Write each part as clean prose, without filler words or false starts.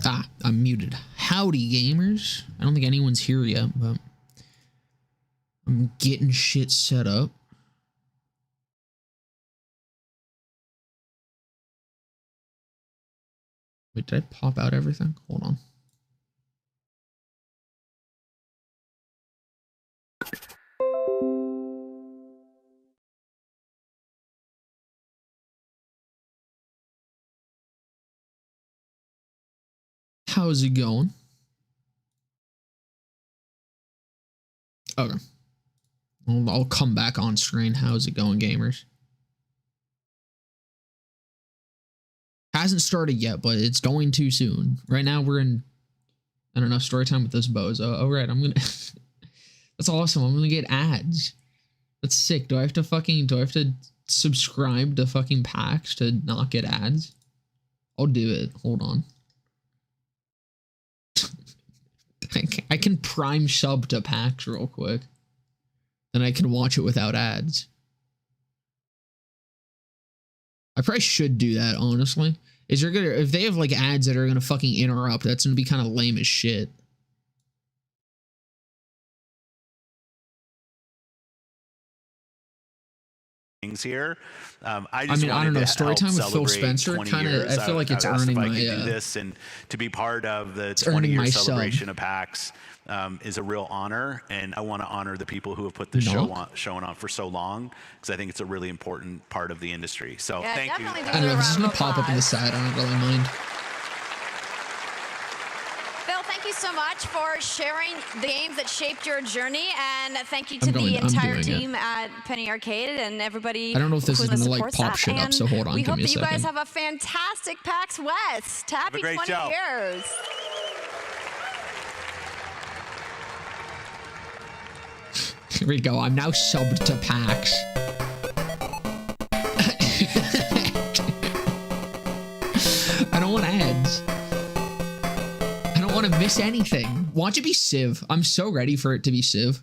Ah, I'm muted. Howdy, gamers. I don't think anyone's here yet, but I'm getting shit set up. Wait, did I pop out everything? Hold on. How's it going? Okay. I'll come back on screen. How's it going, gamers? Hasn't started yet, but it's going to soon. Right now we're in, I don't know, story time with this bozo. Oh, right. I'm gonna that's awesome. I'm gonna get ads. That's sick. Do I have to subscribe to fucking PAX to not get ads? I'll do it. Hold on. I can prime sub to PAX real quick. Then I can watch it without ads. I probably should do that, honestly. Is there gonna, if they have like ads that are gonna fucking interrupt, that's gonna be kind of lame as shit. Here, I mean, I don't know. Story time with Phil Spencer, kind of. I feel like it's earning my. Do this and to be part of the 20-year celebration of PAX is a real honor, and I want to honor the people who have put this showing on for so long, because I think it's a really important part of the industry. So yeah, thank you. I don't know. This is gonna pop up on the side. I don't really mind. Thank you so much for sharing the games that shaped your journey, and thank you to the entire team at Penny Arcade and everybody. I don't know if this is gonna like pop shit up, so hold on. We hope that you guys have a fantastic PAX West. Happy 20 years. Here we go. I'm now subbed to PAX. I don't want ads. Want to miss anything. Watch it be Civ. I'm so ready for it to be Civ.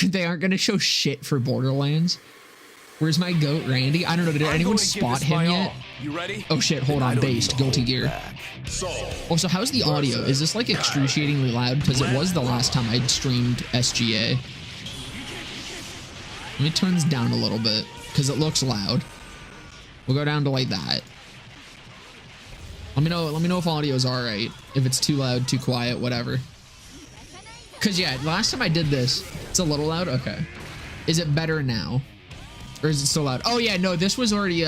They aren't gonna show shit for Borderlands. Where's my goat Randy? I don't know. Did anyone spot him yet? You ready? Oh shit, hold on. Based Guilty Gear. Also, how's the audio? Is this like excruciatingly loud? Because it was the last time I streamed SGA. Let me turn this down a little bit because it looks loud. We'll go down to like that. Let me know if audio is all right. If it's too loud, too quiet, whatever. Cause yeah, last time I did this, it's a little loud. Okay. Is it better now? Or is it still loud? Oh yeah, no, this was already,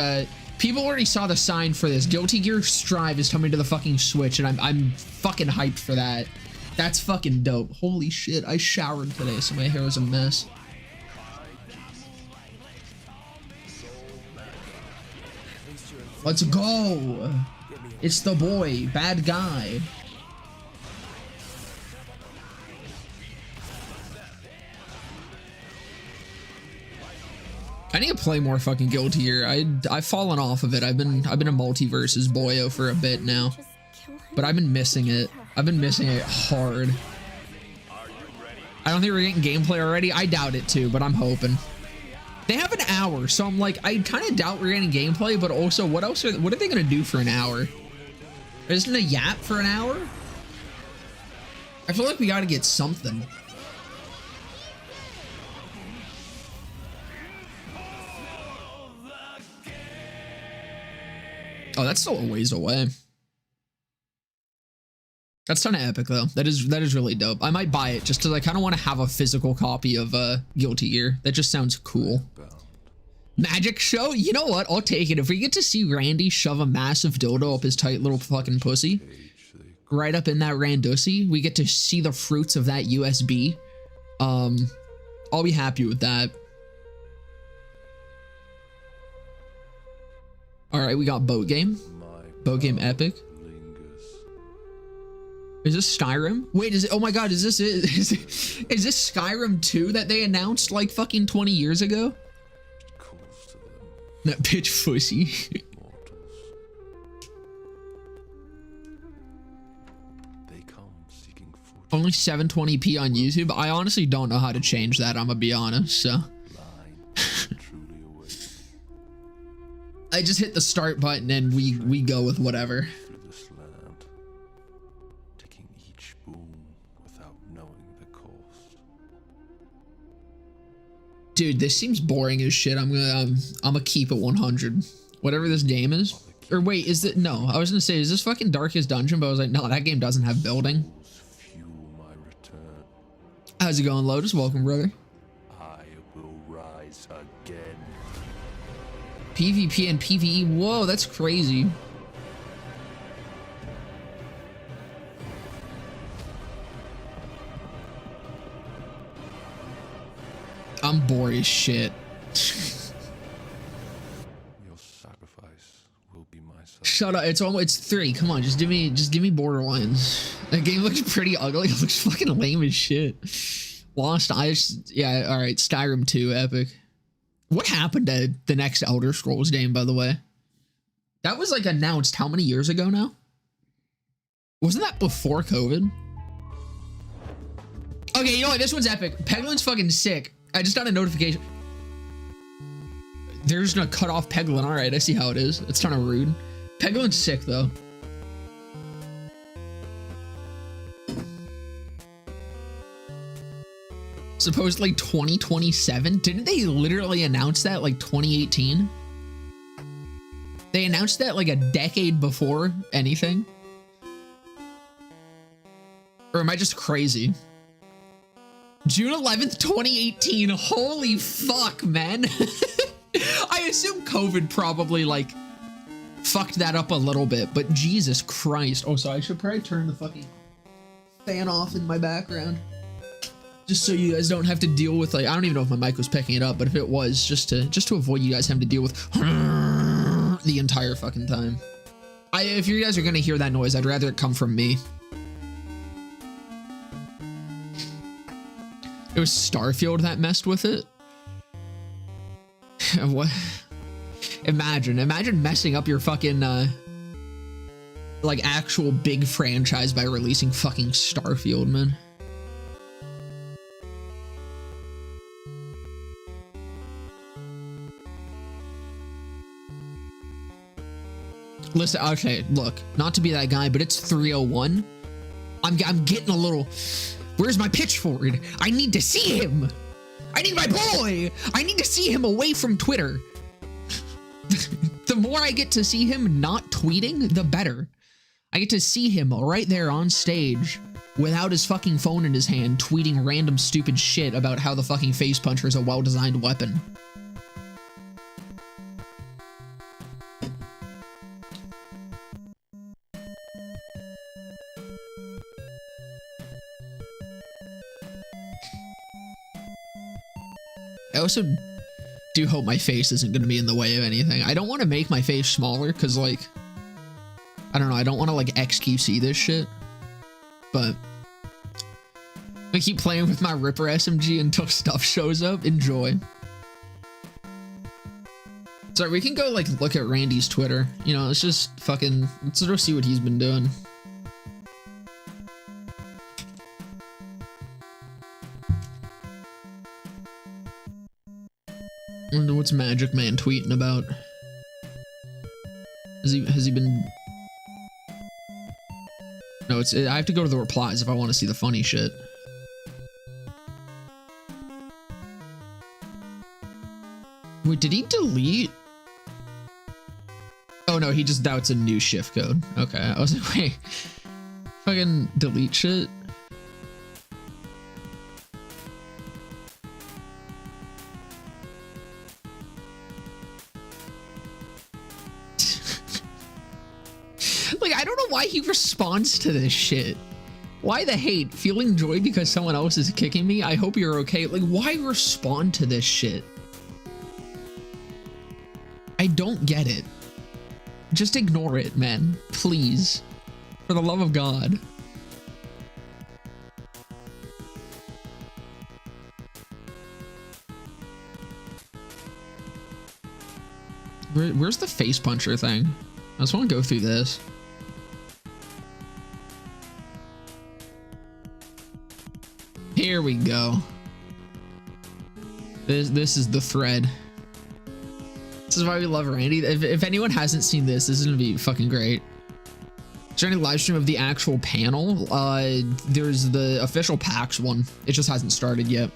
people already saw the sign for this. Guilty Gear Strive is coming to the fucking Switch, and I'm fucking hyped for that. That's fucking dope. Holy shit, I showered today, so my hair is a mess. Let's go. It's the boy, bad guy. I need to play more fucking Guilty Gear. I've fallen off of it. I've been a multiverses boyo for a bit now, but I've been missing it. I've been missing it hard. I don't think we're getting gameplay already. I doubt it too, but I'm hoping. They have an hour, so I'm like, I kind of doubt we're getting gameplay, but also what are they gonna do for an hour? Isn't a yap for an hour? I feel like we gotta get something. Oh, that's still a ways away. That's kind of epic though. That is really dope. I might buy it just because I kind of want to have a physical copy of Guilty Gear. That just sounds cool. Magic show? You know what? I'll take it. If we get to see Randy shove a massive dildo up his tight little fucking pussy, right up in that randussy, we get to see the fruits of that USB. I'll be happy with that. All right, we got boat game. Boat game epic. Is this Skyrim? Wait, is it? Oh my God, is this it? Is this Skyrim 2 that they announced like fucking 20 years ago? That bitch pussy. Only 720p on YouTube. I honestly don't know how to change that. I'm gonna be honest. So I just hit the start button and we go with whatever. Dude, this seems boring as shit. I'm gonna keep it 100. Whatever this game is. Or wait, is it? No, I was gonna say, is this fucking Darkest Dungeon? But I was like, no, that game doesn't have building. How's it going, Lotus? Welcome, brother. I will rise again. PvP and PvE. Whoa, that's crazy. I'm bored as shit. Your sacrifice will be my sacrifice. Shut up. It's 3. Come on, just give me Borderlands. That game looks pretty ugly. It looks fucking lame as shit. Lost Eyes. Yeah, all right. Skyrim 2, epic. What happened to the next Elder Scrolls game, by the way? That was like announced how many years ago now? Wasn't that before COVID? Okay, you know what? This one's epic. Peglin's fucking sick. I just got a notification. They're just gonna cut off Peglin. All right, I see how it is. It's kind of rude. Peglin's sick though. Supposedly 2027. Didn't they literally announce that like 2018? They announced that like a decade before anything. Or am I just crazy? June 11th, 2018. Holy fuck, man. I assume COVID probably like fucked that up a little bit, but Jesus Christ. Oh, so I should probably turn the fucking fan off in my background. Just so you guys don't have to deal with like, I don't even know if my mic was picking it up, but if it was, just to avoid you guys having to deal with the entire fucking time. If you guys are gonna hear that noise, I'd rather it come from me. It was Starfield that messed with it. What? Imagine messing up your fucking like actual big franchise by releasing fucking Starfield, man. Listen, okay, look, not to be that guy, but it's 3:01. I'm getting a little. Where's my pitchfork? I need to see him. I need my boy. I need to see him away from Twitter. The more I get to see him not tweeting, the better. I get to see him right there on stage without his fucking phone in his hand, tweeting random stupid shit about how the fucking face puncher is a well-designed weapon. I also do hope my face isn't going to be in the way of anything. I don't want to make my face smaller because, like, I don't know. I don't want to, like, XQC this shit. But I keep playing with my Ripper SMG until stuff shows up. Enjoy. Sorry, we can go, like, look at Randy's Twitter. You know, let's just fucking, let's go see what he's been doing. I wonder what's Magic Man tweeting about. Has he been? No, I have to go to the replies if I want to see the funny shit. Wait, did he delete? Oh no, he just doubts a new shift code. Okay, I was like, wait, fucking delete shit. Like, I don't know why he responds to this shit. Why the hate? Feeling joy because someone else is kicking me? I hope you're okay. Like, why respond to this shit? I don't get it. Just ignore it, man. Please. For the love of God. Where's the face puncher thing? I just want to go through this. Here we go. This is the thread. This is why we love Randy. If anyone hasn't seen this, this is gonna be fucking great. Is there any live stream of the actual panel? There's the official PAX one. It just hasn't started yet.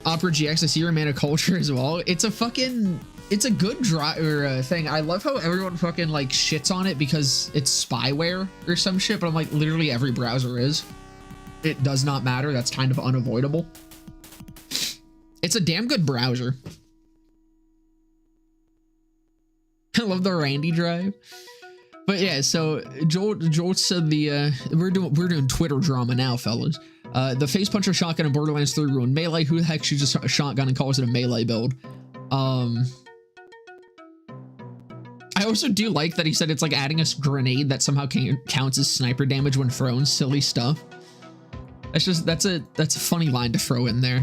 Opera GX, I see you're a man of culture as well. It's a fucking, it's a good driver thing. I love how everyone fucking like shits on it because it's spyware or some shit, but I'm like, literally every browser is. It does not matter. That's kind of unavoidable. It's a damn good browser. I love the Randy drive. But yeah, so Joel said the we're doing Twitter drama now, fellas. The face puncher shotgun in Borderlands 3 ruined melee. Who the heck shoots a shotgun and calls it a melee build? I also do like that he said it's like adding a grenade that somehow counts as sniper damage when thrown. Silly stuff. That's just that's a funny line to throw in there.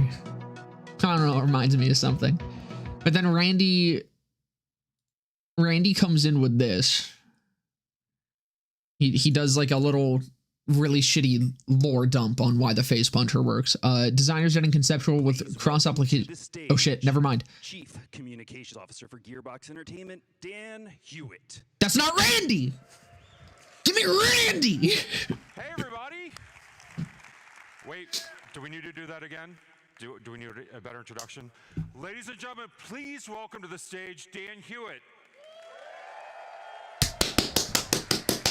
I don't know, it reminds me of something. But then Randy comes in with this. He does like a little really shitty lore dump on why the face puncher works. Designers getting conceptual with cross application. Oh shit, never mind. Chief Communications Officer for Gearbox Entertainment, Dan Hewitt. That's not Randy. Give me Randy. Hey everybody. Wait, do we need to do that again? Do we need a better introduction? Ladies and gentlemen, please welcome to the stage Dan Hewitt.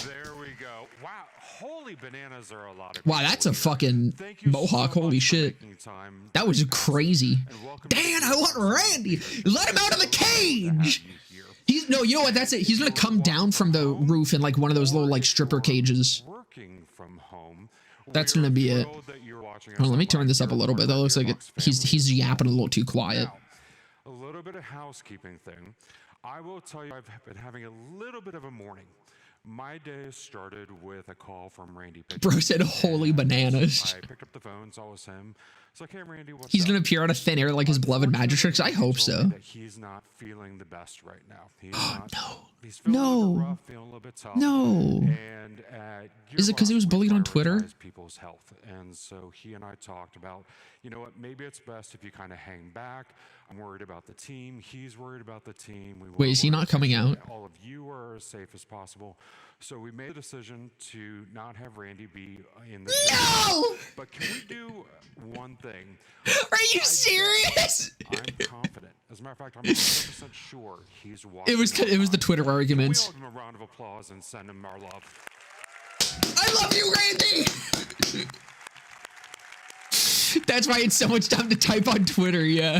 There we go. Wow, holy bananas are a lot of wow, that's a fucking mohawk. Holy shit. That was crazy. Dan, I want Randy. Let him out of the cage. He's no, you know what? That's it. He's gonna come down from the roof in like one of those little like stripper cages. That's gonna be it. Oh, let me turn this up a little bit. That looks like he's yapping a little too quiet. A little bit of housekeeping thing. I will tell you, I've been having a little bit of a morning. My day started with a call from Randy. Bro said, "Holy bananas!" I picked up the phone, saw it was him. It's like, "Hey, Randy, what's He's up?" gonna appear out of thin air like his beloved magic tricks. I hope so. He's not feeling the best right now. He's No. He's feeling a little rough, feeling a little bit tough. No. And is it because he was bullied on Twitter? People's health, and so he and I talked about, you know what? Maybe it's best if you kind of hang back. I'm worried about the team. He's worried about the team. Wait, is he not coming out? All of you are as safe as possible. So we made a decision to not have Randy be in the No! But can we do one thing? Are you serious? I'm confident. As a matter of fact, I'm 100% sure he's watching. It was the Twitter arguments. Can we all give him a round of applause and send him our love? I love you, Randy. That's why it's so much time to type on Twitter. Yeah.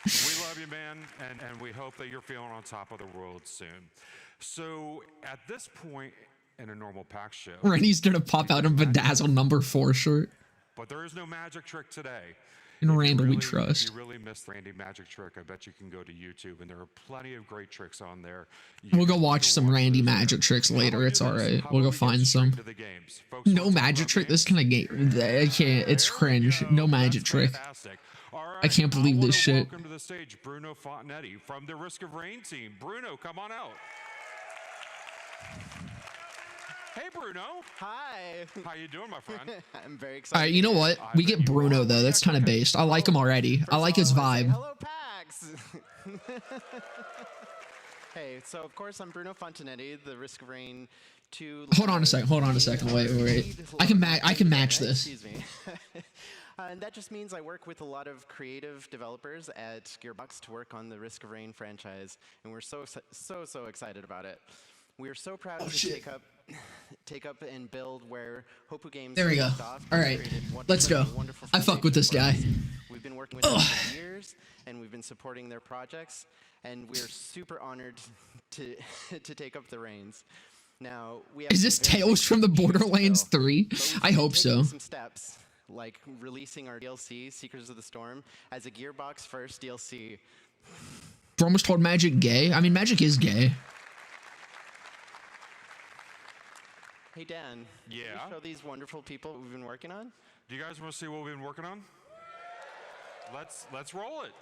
We love you, man, and we hope that you're feeling on top of the world soon. So at this point in a normal PAX show, Randy's gonna pop out a Bedazzle #4 shirt. But there is no magic trick today. And Randy, we trust. If you really missed the Randy magic trick, I bet you can go to YouTube, and there are plenty of great tricks on there. We'll go watch some Randy magic tricks later. It's all right. We'll go find some. No magic trick. This kind of game. I can't. It's cringe. No magic trick. I can't believe this shit. Welcome to the stage, Bruno Fontanetti from the Risk of Rain team. Bruno, come on out. Hey, Bruno. Hi. How you doing, my friend? I'm very excited. All right, you know what? We get Bruno, though. That's kind of based. I like him already. I like his vibe. Hello, PAX. Hey, so of course I'm Bruno Fontanetti, the Risk of Rain 2. Hold on a second. Wait. I can match this. Excuse me. And that just means I work with a lot of creative developers at Gearbox to work on the Risk of Rain franchise, and we're so excited about it. We are so proud to take up and build where Hopu Games. There we go. All right, let's go. I fuck with this guy. We've been working with them for years, and we've been supporting their projects, and we're super honored to take up the reins. Now, we have. Is this Tales from the Borderlands 3? I hope so. Some steps, like releasing our DLC, Seekers of the Storm, as a Gearbox first DLC. Bro almost called Magic gay. I mean, Magic is gay. Hey Dan, yeah. Can you show these wonderful people we've been working on? Do you guys want to see what we've been working on? Let's roll it.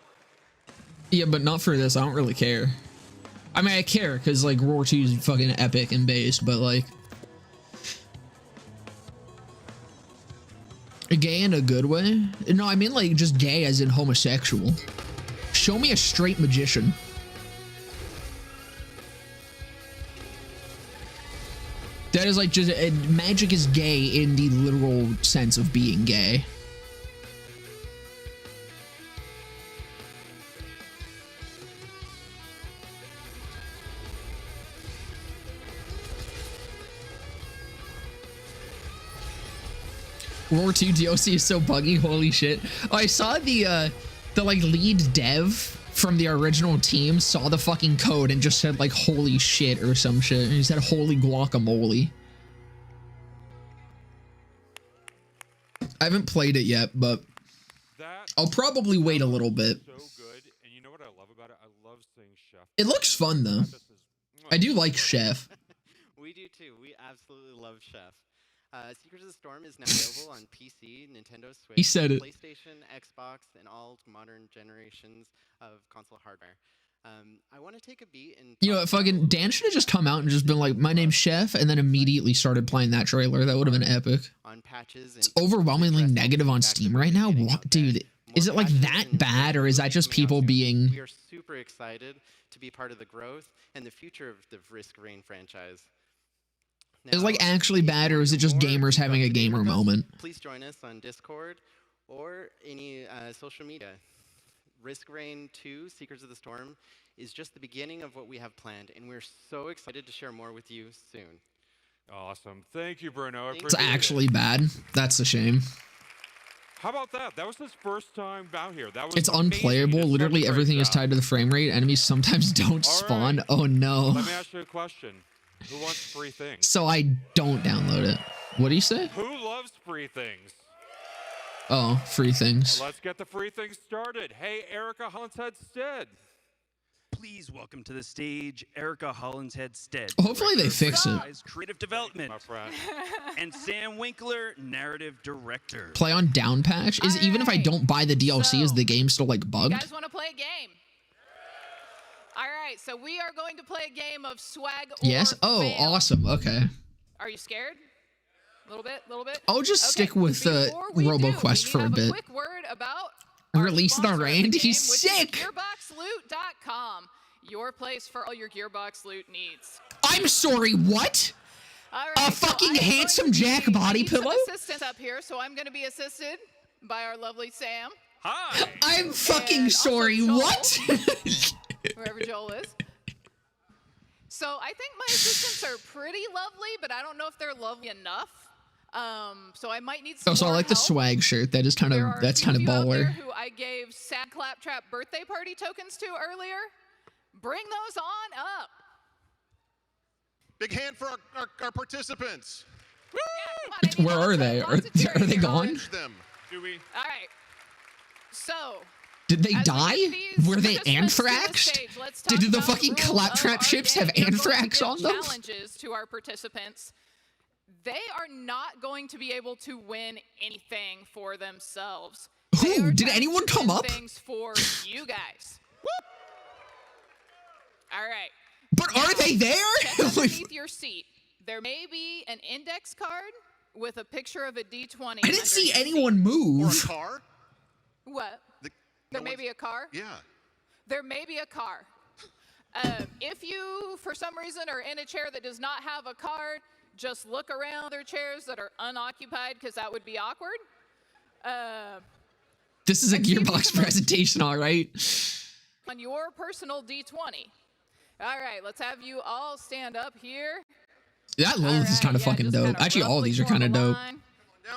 Yeah, but not for this. I don't really care. I mean, I care because like Roar 2 is fucking epic and based, but like gay in a good way. No, I mean like just gay as in homosexual. Show me a straight magician. That is like just magic is gay in the literal sense of being gay. War 2 DLC is so buggy. Holy shit. Oh, I saw the like lead dev from the original team saw the fucking code and just said like holy shit or some shit. And he said holy guacamole. I haven't played it yet, but I'll probably wait a little bit. So good, and you know what I love about it? I love seeing Chef. It looks fun though. I do like Chef. We do too. We absolutely love Chef. Secrets of the Storm is now available on PC, Nintendo Switch, He said it. PlayStation, Xbox, and all modern generations of console hardware. I want to take a beat and... You know what, fucking Dan should have just come out and just been like, my name's Chef, and then immediately started playing that trailer. That would have been epic. On patches It's overwhelmingly negative on Steam right now. What, dude? Is it like that bad, or is that just people being... We are super excited to be part of the growth and the future of the Risk Rain franchise. Is it like actually bad, or is it just gamers having a gamer moment? Please join us on Discord or any social media. Risk Rain 2, Secrets of the Storm, is just the beginning of what we have planned, and we're so excited to share more with you soon. Awesome. Thank you, Bruno. It's actually bad. That's a shame. How about that? That was his first time out here. That was It's unplayable. Literally everything is tied to the frame rate. Enemies sometimes don't spawn. Right. Oh no. Let me ask you a question. Who wants free things? So I don't download it. What do you say? Who loves free things? Oh, free things. Let's get the free things started. Hey, Erica Hollinshead-Stead. Please welcome to the stage Erica Hollinshead-Stead. Hopefully they fix it. Creative Development. My friend. And Sam Winkler, Narrative Director. Play on down patch? Is even if I don't buy the DLC, is the game still like bugged? You guys want to play a game? All right, so we are going to play a game of swag or Yes? Oh, fail. Awesome. Okay. Are you scared? A little bit? A little bit? I'll just stick with Before we RoboQuest for a bit. A quick word about Release the sponsor of Rand? game, He's which is sick! GearboxLoot.com, your place for all your Gearbox loot needs. I'm sorry, what? All right, A fucking handsome Jack body pillow? Assistance up here, so I'm going to be assisted by our lovely Sam. Hi. I'm fucking And sorry, also Joel. what? Wherever Joel is. So I think my assistants are pretty lovely, but I don't know if they're lovely enough. So I might need some Also, I more like the help. swag shirt. That is kind There of are that's a few kind of of you out there baller. who I gave Sad Claptrap birthday party tokens to earlier. Bring those on up. Big hand for our participants. Yeah, come on, I need Where lots are of they? Are volunteers they here. gone? Encourage them. Do we? All right. So. Did they as we die? get these Were they participants to the anthraxed? stage, let's talk Did the about fucking rules of claptrap our ships game. have We're going to anthrax give on them? Challenges to our participants. They are not going to be able to win anything for themselves. They Who? are Did trying anyone to come win up? Things for you guys. All right. But are they there? Check underneath your seat. There may be an index card with a picture of a D20. I didn't see underneath. anyone Or a move. car. What? The- There no may one's- be a car? Yeah. There may be a car. If you, for some reason, are in a chair that does not have a card, just look around other chairs that are unoccupied, because that would be awkward. This is a and see if you Gearbox can look presentation, all right? on your personal D20. All right, let's have you all stand up here. That Lilith is kind of fucking just dope. kinda Actually, all roughly these are form kind a of dope. line.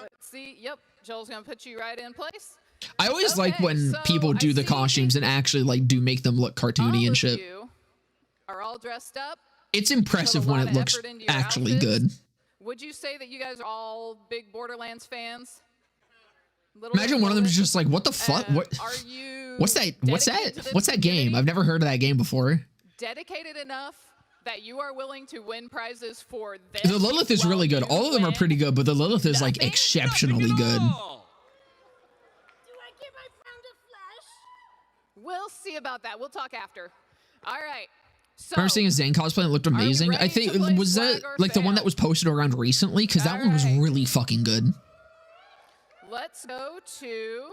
Let's see. Yep, Joel's gonna put you right in place. I always like Okay, when so people do I the see costumes and actually like do make them look All cartoony and of shit. you are all dressed up. It's impressive when lot it of looks effort into your actually outfits. good. Would you say that you guys are all big Borderlands fans? Imagine one of them is just like, what the fuck? What? Are you? What's that? What's dedicated that? to this What's that game? community? I've never heard of that game before. Dedicated enough that you are willing to win prizes for this. The Lilith is while really good. you All of them are win pretty good, but the Lilith is like nothing? exceptionally good. We'll see about that. We'll talk after. All right. So, I remember seeing a Zane cosplay and it looked you amazing. I ready think to play was that swag or like the one fail? that was posted around recently because that one was Alright. really fucking good. let's go to.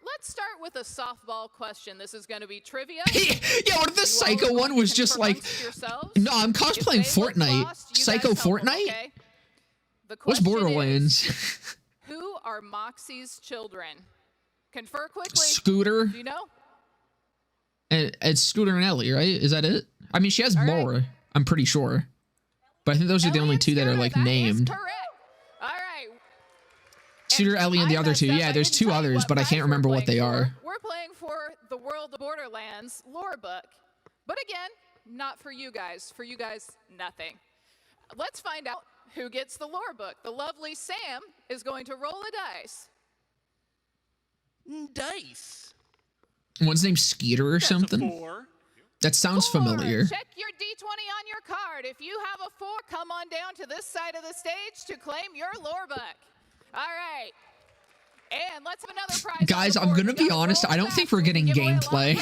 Let's start with a softball question. This is going to be trivia. Yeah, what if the You all Psycho are one going was to just confer like, amongst yourselves. no, I'm If cosplaying they look Fortnite. lost, you Psycho guys help 'em, Fortnite? okay? The What's question Borderlands? is, who are Moxie's children? Confer quickly. Scooter Do you know? and it's Scooter and Ellie, right? Is that it? I mean, she has All right. more. I'm pretty sure, but I think those are the Ellie only and two that are Scooter, like that is named. correct. All right. So Shooter, Ellie, and the other two. Yeah, there's two others, but I can't remember what they are. We're playing for the World of Borderlands lore book. But again, not for you guys. For you guys, nothing. Let's find out who gets the lore book. The lovely Sam is going to roll a dice. Dice. One's named Skeeter or something. 4. That sounds familiar. Check your D20 on your card. If you have a 4, come on down to this side of the stage to claim your lore book. All right. And let's have another prize. Guys, I'm going to be honest. I don't think we're getting gameplay.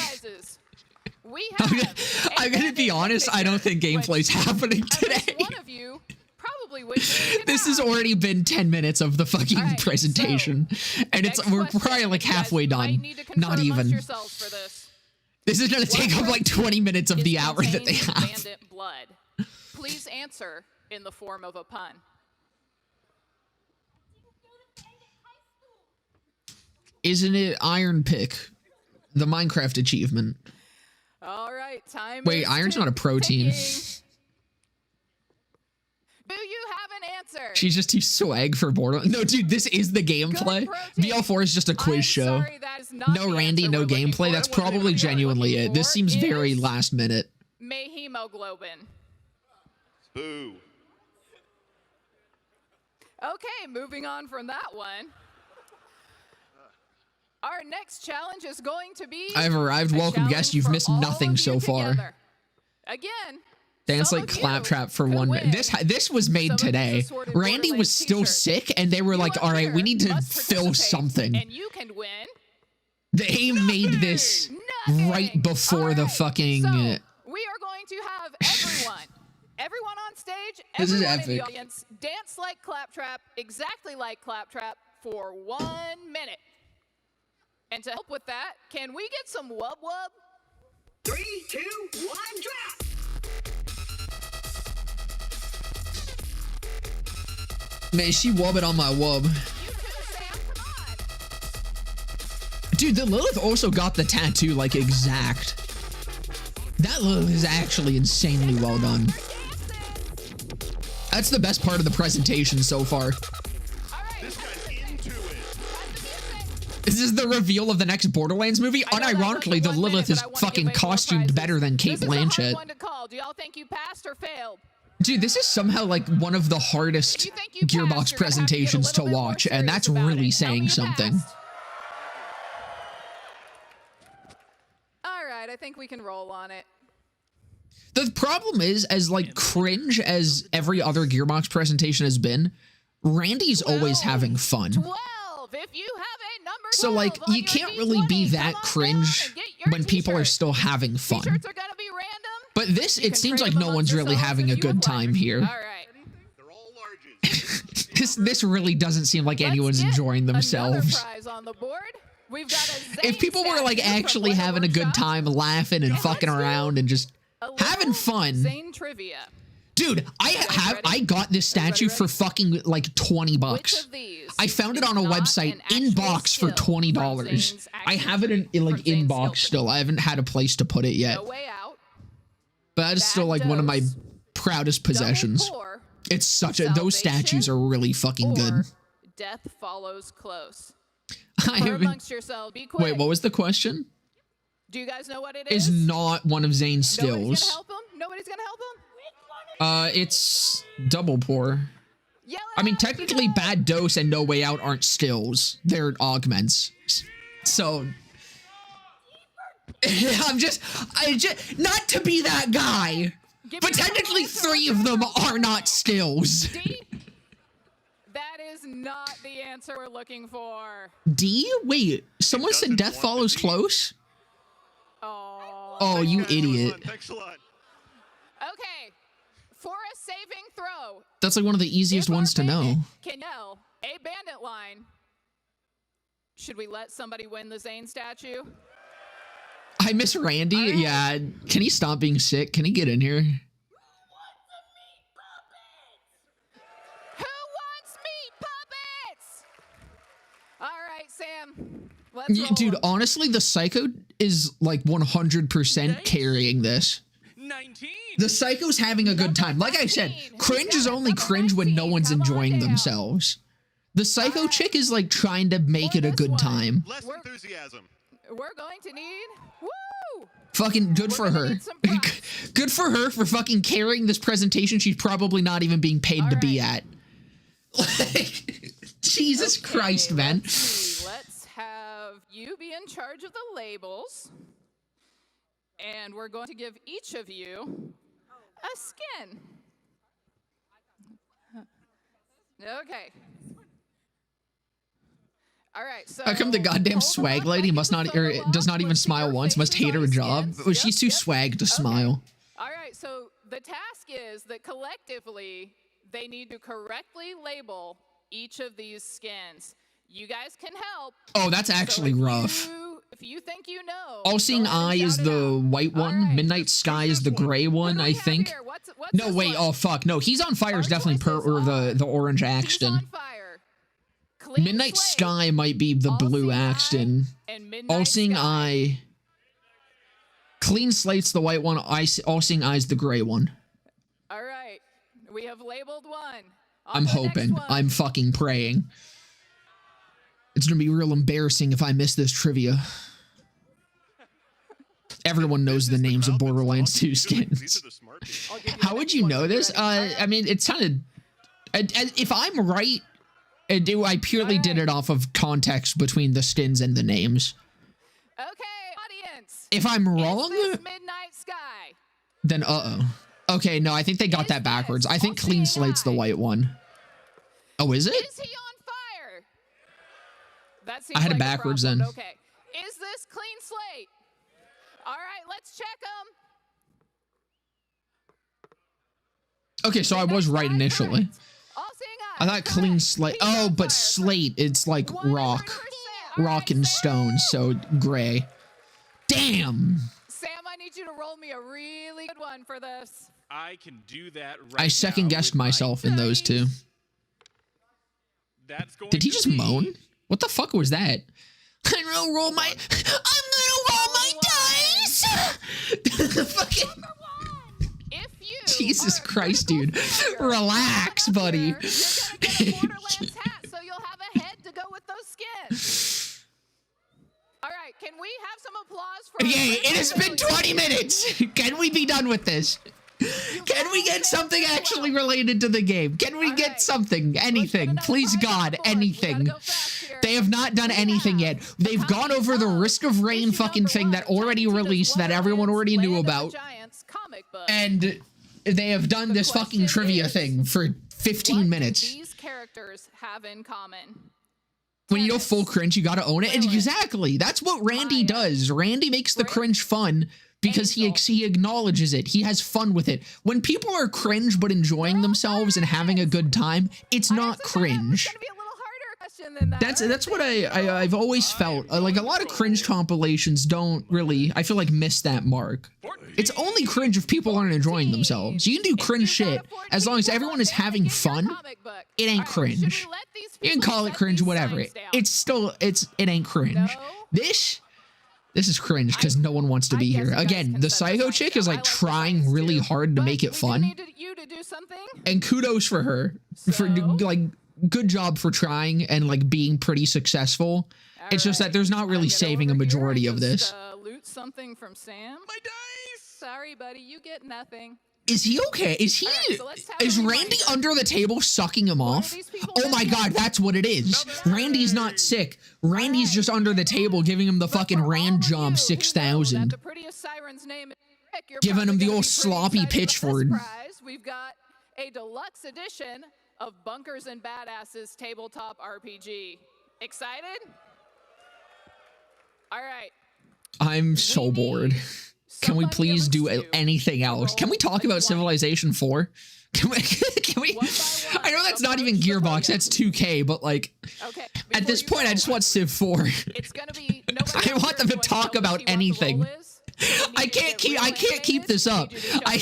I'm going to be honest. I don't think gameplay's happening today. One of you probably would. This has already been 10 minutes of the fucking presentation. And we're probably like halfway done. Not even. This is going to take up like 20 minutes of the hour that they have. Bandit blood. Please answer in the form of a pun. Isn't it Iron Pick? The Minecraft achievement. All right, time. Wait, Iron's not a protein. Do you have an answer? She's just too swag for Borderlands. No, dude, this is the gameplay. BL4 is just a quiz show. No Randy, no gameplay. That's probably genuinely it. This seems very last minute. Hemoglobin. Boo. Okay, moving on from that one. Our next challenge is going to be... I've arrived. Welcome, guest. You've missed nothing so far. Again... Dance like Claptrap for 1 minute. This was made today. Randy was still sick, and they were like, all right, we need to fill something. And you can win. They made this right before the fucking... So, we are going to have everyone on stage, everyone in the audience, dance like Claptrap, exactly like Claptrap, for 1 minute. And to help with that, can we get some wub wub? 3, 2, 1, drop! Man, she wubbed on my wub. Dude, the Lilith also got the tattoo, like, exact. That Lilith is actually insanely well done. That's the best part of the presentation so far. This is the reveal of the next Borderlands movie. Unironically, the Lilith is fucking costumed better than Kate Blanchett. Do y'all think you passed or failed? Dude, this is somehow like one of the hardest Gearbox presentations to watch, and that's really saying something. All right, I think we can roll on it. The problem is, as like cringe as every other Gearbox presentation has been, Randy's always having fun. 12. If you have a number 12 so like you can't really be that cringe when people are still having fun. T-shirts are gonna be random. But this, it seems like no one's really having a good time here. All right. They're all larges. This really doesn't seem like anyone's enjoying themselves. Prize on the board. We've got a if people were like actually having a good time, laughing and fucking around and just having fun. Zane trivia. Dude, I got this statue for fucking like $20. I found it on a website in box for $20. I have it in like in box still. I haven't had a place to put it yet. No way out. But that is still like one of my proudest possessions. It's such a, those statues are really fucking good. Death follows close. Amongst yourselves, be quick. Wait, what was the question? Do you guys know what it is? Is not one of Zane's stills. Nobody's gonna help him? Nobody's gonna help him? It's double pour. I mean, technically Bad Dose and No Way Out aren't stills. They're augments. So... I just, not to be that guy, but technically 3 of them are not stills. D? That is not the answer we're looking for. D? Wait, someone said Death Follows Close? Oh, you idiot. Thanks a lot. Okay, for a saving throw. That's like one of the easiest ones to know. Can yell a bandit line. Should we let somebody win the Zane statue? I miss Randy. Yeah, can he stop being sick? Can he get in here? Who wants meat puppets? All right, Sam. Let's roll. Dude, honestly, the Psycho is like 100% carrying this. 19. The Psycho's having a good time. Like I said, cringe is only cringe when no one's enjoying themselves. The psycho chick is like trying to make it a good time. Less enthusiasm. We're going to need, woo! Fucking good for her. Good for her for fucking carrying this presentation she's probably not even being paid to be at. Like, Jesus Christ, man. Let's have you be in charge of the labels. And we're going to give each of you a skin. Okay. All right, so how come the goddamn swag lady must not does not even smile once, must hate her job? Well, she's too swag to smile. All right, so the task is that collectively they need to correctly label each of these skins. You guys can help. Oh, that's actually rough. If you think you know. All-Seeing Eye is the white one. Right. Midnight Sky is the gray one, I think. What's no, wait. One? Oh, fuck. No, He's on Fire is definitely the orange Axton. Midnight Sky might be the blue Axton. All-Seeing Eye. Clean Slate's the white one. All-Seeing Eye's the gray one. All right. We have labeled one. I'm hoping. I'm fucking praying. It's gonna be real embarrassing if I miss this trivia. Everyone knows the names of Borderlands 2 skins. How would you know this? I mean, it's kind of... If I'm right, I purely did it off of context between the skins and the names. Okay, audience. If I'm wrong... Midnight Sky. Then Okay, no, I think they got that backwards. I think Clean Slate's the white one. Oh, is it? Is he on fire? That seems I had like it backwards then. Okay. Is this Clean Slate? All right, let's check them. Okay, so I was right initially. I thought Clean Slate. Oh, but Slate, it's like rock and stone, so gray. Damn. Sam, I need you to roll me a really good one for this. I can do that right I second guessed myself in those two. Did he just moan? What the fuck was that? I'm gonna roll my dice. Fucking Jesus Christ, dude. Relax, buddy. You're gonna get a Borderlands hat, so you'll have a head to go with those skins. All right, can we have some applause for? Okay, it has been 20 minutes. Can we be done with this? Can we get something actually related to the game? Can we get something? Anything? Please, God, anything. They have not done anything yet. They've gone over the Risk of Rain fucking thing that already released that everyone already knew about. And they have done this fucking trivia thing for 15 minutes. These characters have in common. When you go full cringe, you gotta own it. And exactly. That's what Randy does. Randy makes the cringe fun because he acknowledges it. He has fun with it. When people are cringe but enjoying themselves and having a good time, it's not cringe. That's what I've always felt. Like a lot of cringe compilations don't really, I feel like, miss that mark. It's only cringe if people aren't enjoying themselves. You can do cringe shit as long as everyone is having fun. It ain't cringe. You can call it cringe, whatever. It's still, it ain't cringe. This is cringe because no one wants to be here. Again, the psycho chick is like trying really hard to make it fun. And kudos for her. For like, good job for trying and like being pretty successful. It's just that there's not really saving a majority of this. Loot something from Sam. My dice. Sorry, buddy, you get nothing. Is he okay? Is Randy under the table sucking him off? Oh my God, that's what it is. Randy's not sick. Randy's just under the table giving him the fucking Rand job 6,000. Giving him the old sloppy pitchford. We've got a deluxe edition of Bunkers and Badasses tabletop RPG. Excited? All right. I'm so bored. Can we please do anything else? Can we talk about Civilization 4? Can we? I know that's not even Gearbox, that's 2K, but like, at this point, I just want Civ 4. I want them to talk about anything. I can't keep this up. I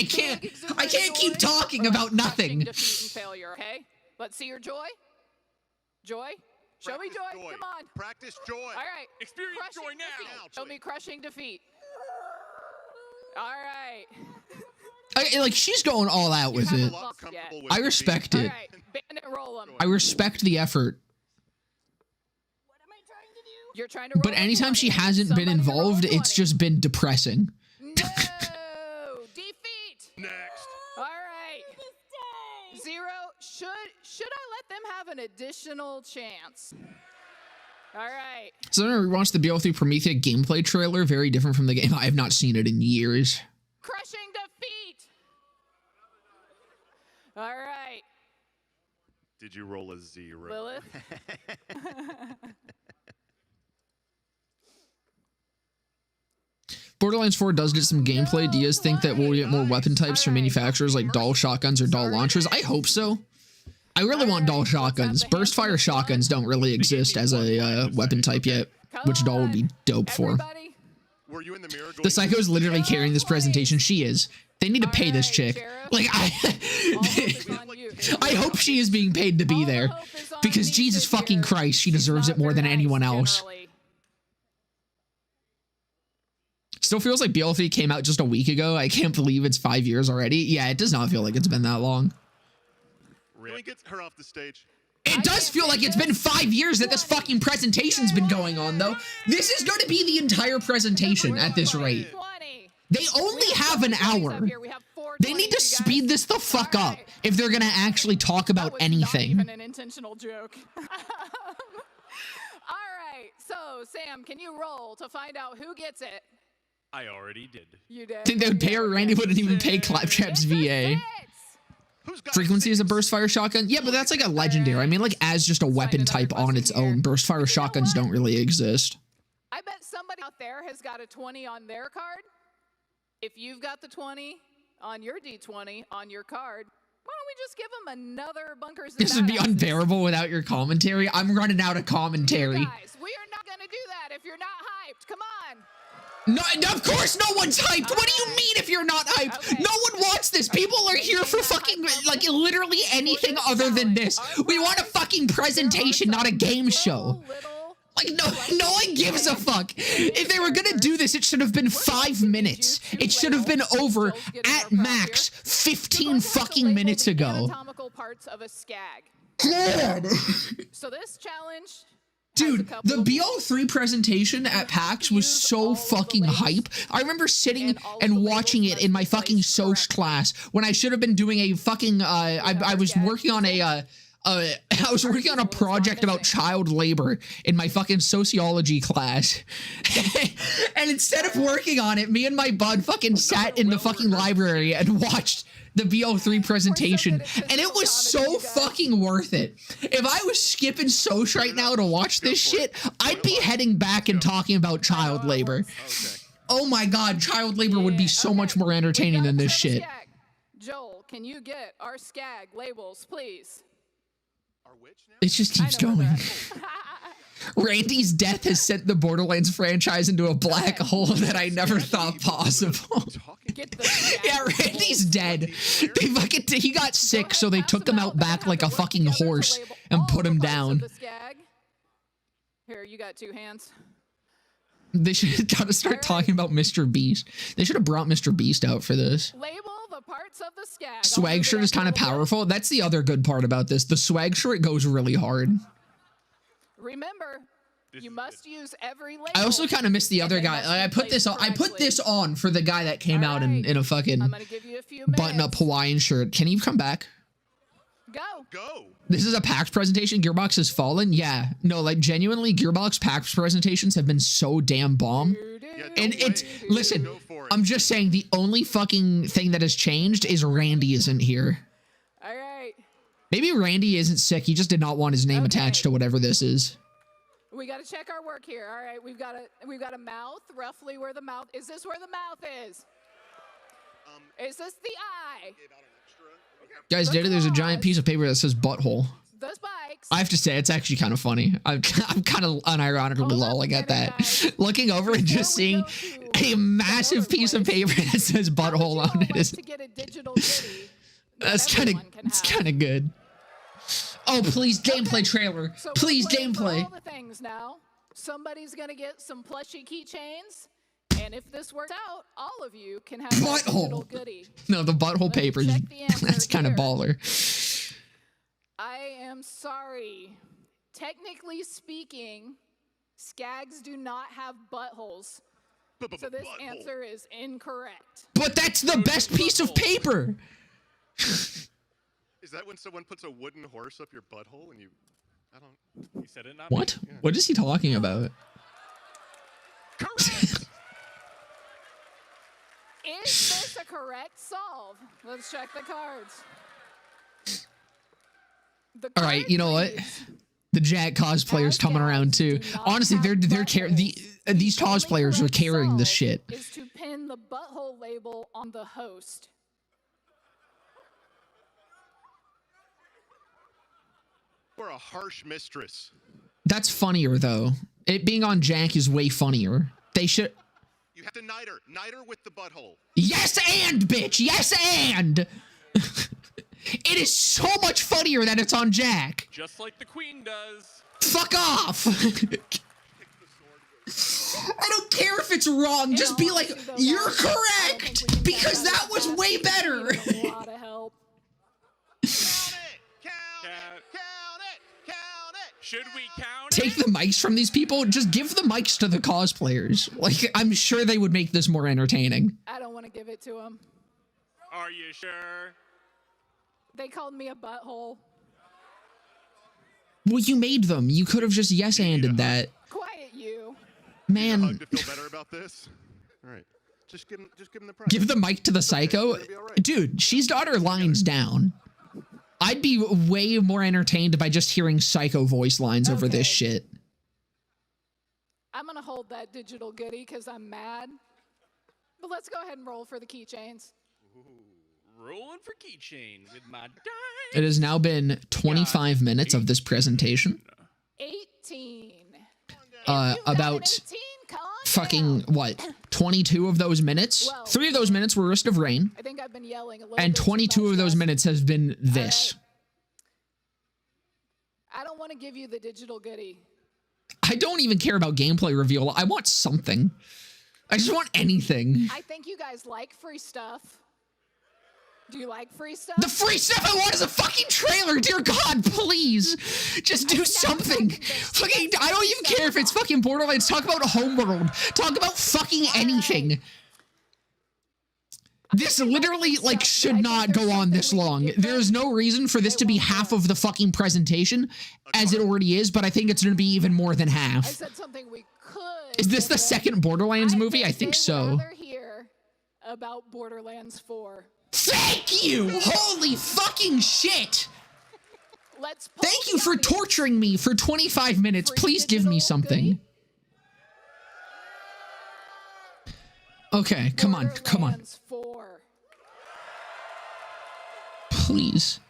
can't keep talking about nothing. Okay? Let's see your joy. Joy? Show me joy. Come on. Practice joy. All right. Experience joy now. Show me crushing defeat. All right. Like, she's going all out with it. I respect it. I respect the effort. You're trying to roll but anytime she hasn't been involved, it's just been depressing. No, defeat. Next. All right. Zero. Should I let them have an additional chance? All right. So I rewatched the BO3 Promethea gameplay trailer. Very different from the game. I have not seen it in years. Crushing defeat. All right. Did you roll a 0? Lilith. Borderlands 4 does get some gameplay. Do you guys think that we'll get more weapon types from manufacturers like dual shotguns or dual launchers? I hope so. I really want dual shotguns. Burst fire shotguns don't really exist as a weapon type yet, which dual would be dope for. The Psycho is literally carrying this presentation. She is. They need to pay this chick. Like, I hope she is being paid to be there, because Jesus fucking Christ, she deserves it more than anyone else. Still feels like BL3 came out just a week ago. I can't believe it's 5 years already. Yeah, it does not feel like it's been that long. Can we get her off the stage? It does feel like it's been 5 years that this fucking presentation's been going on, though. This is going to be the entire presentation at this rate. They only have an hour. They need to speed this the fuck up if they're going to actually talk about anything. Not even an intentional joke. All right. So, Sam, can you roll to find out who gets it? I already did. You did. I think they would pay her. Randy wouldn't even pay Claptrap's VA. Frequency is a burst fire shotgun. Yeah, but that's like a legendary. I mean, like, as just a weapon type on its own, burst fire shotguns don't really exist. I bet somebody out there has got a 20 on their card. If you've got the 20 on your D20 on your card, why don't we just give them another bunkers? This would be unbearable without your commentary. I'm running out of commentary. Guys, we are not going to do that if you're not hyped. Come on. No, of course no one's hyped. What do you mean if you're not hyped? Okay. No one wants this. People are here for fucking, like, literally anything other than this. We want a fucking presentation, not a game show. Like, no one gives a fuck. If they were gonna do this, it should have been 5 minutes. It should have been over at max 15 fucking minutes ago. Anatomical parts of a skag. God. So this challenge, dude, the BO3 presentation at PAX was so fucking hype. I remember sitting and watching it in my fucking soc class when I should have been doing a fucking I was working on a I was working on a project about child labor in my fucking sociology class. And instead of working on it, me and my bud fucking sat in the fucking library and watched the BO3 presentation, and it was so fucking worth it. If I was skipping soc right now to watch this shit, I'd be heading back and talking about child labor. Oh my god, child labor would be so much more entertaining than this shit. Joel, can you get our skag labels, please? It just keeps going. Randy's death has sent the Borderlands franchise into a black hole that I never thought possible. Yeah, Randy's dead. He got sick, so they took him out back like a fucking horse and put him down. Here, you got 2 hands. They should have got to start talking about Mr. Beast. They should have brought Mr. Beast out for this. Label the parts of the skag. Swag shirt is kind of powerful. That's the other good part about this. The swag shirt goes really hard. Remember, you must use every label. I also kind of miss the other guy. Like, I put this on for the guy that came out in a fucking button-up Hawaiian shirt. Can you come back? Go. This is a PAX presentation. Gearbox has fallen. Yeah. No, like, genuinely, Gearbox PAX presentations have been so damn bomb. And listen, I'm just saying the only fucking thing that has changed is Randy isn't here. All right. Maybe Randy isn't sick. He just did not want his name attached to whatever this is. We got to check our work here. All right. We've got a mouth, roughly where the mouth is. This where the mouth is? Is this the eye? Guys, there's a giant piece of paper that says butthole. The spikes. I have to say, it's actually kind of funny. I'm kind of unironically lolling at that. Looking over and just seeing a massive piece of paper that says butthole on it is. That's kind of good. Oh, please, gameplay trailer. Please, gameplay. All the things now. Somebody's gonna get some plushy keychains. And if this works out, all of you can have a digital goodie. No, the butthole papers. That's kind of baller. I am sorry. Technically speaking, skags do not have buttholes. So this answer is incorrect. But that's the best piece of paper. Is that when someone puts a wooden horse up your butthole and you... I don't... You said it, not What? me. Yeah. What is he talking about? Correct! Is this a correct solve? Let's check the cards. All right, you know what? The Jack cosplayers coming around too. Honestly, they're these cosplayers are carrying this shit. Is to pin the butthole label on the host. Or a harsh mistress. That's funnier though. It being on Jack is way funnier. They should. You have to knight her. Knight her with the butthole. Yes and, bitch. Yes and. It is so much funnier that it's on Jack. Just like the Queen does. Fuck off. I don't care if it's wrong. Just be like, you're correct. Because that was way better. A lot of help. Should we count Take the mics from these people. Just give the mics to the cosplayers. Like, I'm sure they would make this more entertaining. I don't want to give it to them. Are you sure? They called me a butthole. Well, you made them. You could have just yes-anded that. Quiet you. Man. Hug to feel better about this? All right. Just give him the prize. Give the mic to the psycho. Dude, she's got her lines down. I'd be way more entertained by just hearing psycho voice lines over this shit. I'm going to hold that digital goodie because I'm mad. But let's go ahead and roll for the keychains. Rolling for keychain with my dice. It has now been 25 minutes of this presentation. 18. About fucking, what, 22 of those minutes? 3 of those minutes were Risk of Rain. I think I've been yelling a little and bit 22 of those minutes has been this. I don't want to give you the digital goodie. I don't even care about gameplay reveal. I want something. I just want anything. I think you guys like free stuff. Do you like free stuff? The free stuff I want is a fucking trailer. Dear God, please. Just do something. Fucking, I don't even care if it's fucking Borderlands. Talk about Homeworld. Talk about fucking anything. This literally, like, should not go on this long. There's no reason for this to be half of the fucking presentation, as it already is, but I think it's going to be even more than half. I said something we could. Is this the second Borderlands movie? I think so. Hear about Borderlands 4. Thank you! Holy fucking shit! Thank you for torturing me for 25 minutes. Please give me something. Okay, come on, come on. Please. Please.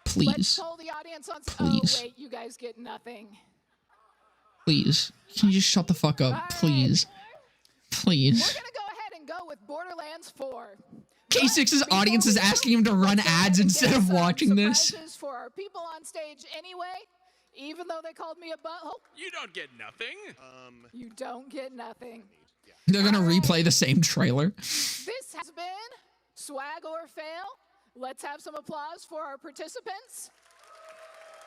Please. Oh, wait, you guys get nothing. Please. Can you just shut the fuck up? Please. Please. We're gonna go ahead and go with Borderlands 4. K6's audience is asking him to run ads instead of watching this. For our people on stage anyway, even though they called me a butthole. You don't get nothing. You don't get nothing. They're gonna replay the same trailer. This has been Swag or Fail. Let's have some applause for our participants.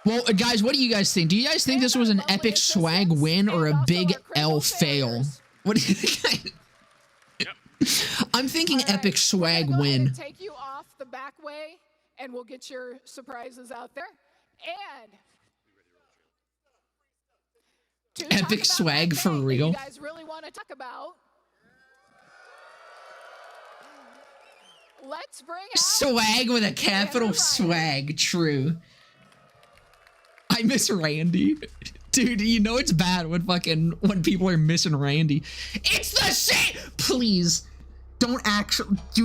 Well, guys, what do you guys think? Do you guys think this was an epic swag win or a big L fail? What do you think? I'm thinking epic swag win. Take you off the back way, and we'll get your surprises out there. And epic swag for real. You guys really want to talk about? Let's bring out swag with a capital swag. True. I miss Randy. Dude, you know it's bad when people are missing Randy. It's the same. Please, do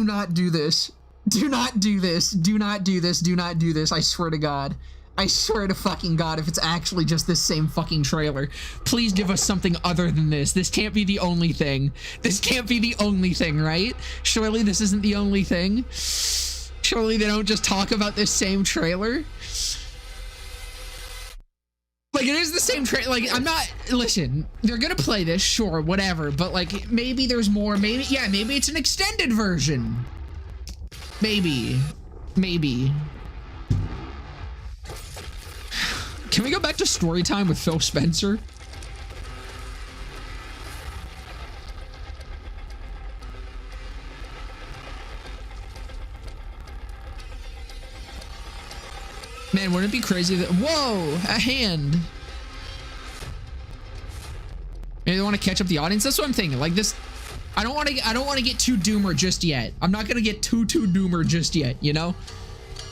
not do this. Do not do this. Do not do this. Do not do this. I swear to God. I swear to fucking God, if it's actually just this same fucking trailer, please give us something other than this. This can't be the only thing. This can't be the only thing, right? Surely this isn't the only thing. Surely they don't just talk about this same trailer. Like, it is the same same like, I'm not, listen, they're gonna play this, sure, whatever, but like, maybe there's more, maybe it's an extended version. Maybe. Can we go back to story time with Phil Spencer? Man, wouldn't it be crazy that, whoa, a hand. Maybe they want to catch up the audience. That's what I'm thinking. Like this, I don't want to get too doomer just yet. I'm not going to get too doomer just yet, you know?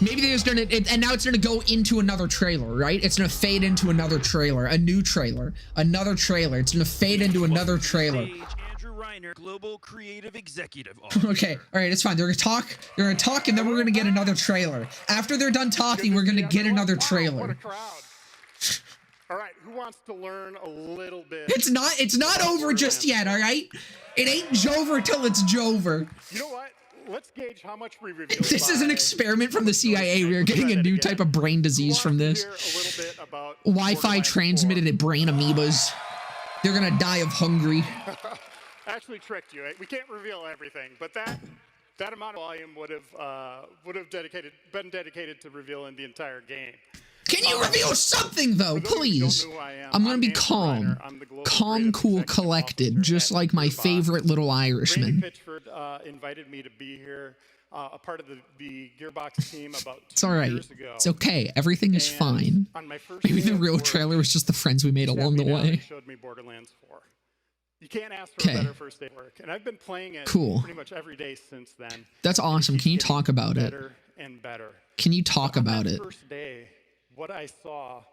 Maybe they're just gonna, and now it's gonna go into another trailer, right? It's gonna fade into another trailer, a new trailer, another trailer. It's gonna fade into another trailer. Andrew Reiner, Global Creative Executive. Okay, all right, it's fine. They're gonna talk, and then we're gonna get another trailer. After they're done talking, we're gonna get another trailer. What a crowd. All right, who wants to learn a little bit? It's not over just yet, all right? It ain't Jover till it's Jover. You know what? Let's gauge how much we reveal. This is an experiment from the CIA. We are getting a new type of brain disease from this. Wi-Fi transmitted brain amoebas. They're gonna die of hungry. Actually tricked you. We can't reveal everything, but that amount of volume would have been dedicated to revealing the entire game. Can you reveal something though, please? I'm gonna be calm, cool, collected, just like my favorite little Irishman. Randy Pitchford invited me to be here, a part of the Gearbox team about 2 years ago. It's okay. Everything is fine. Maybe the real trailer was just the friends we made along the way. Showed me Borderlands 4. You can't ask for a better first day of work, and I've been playing it pretty much every day since then. That's awesome. Can you talk about it? Better and better. Can you talk about it? First day, what I saw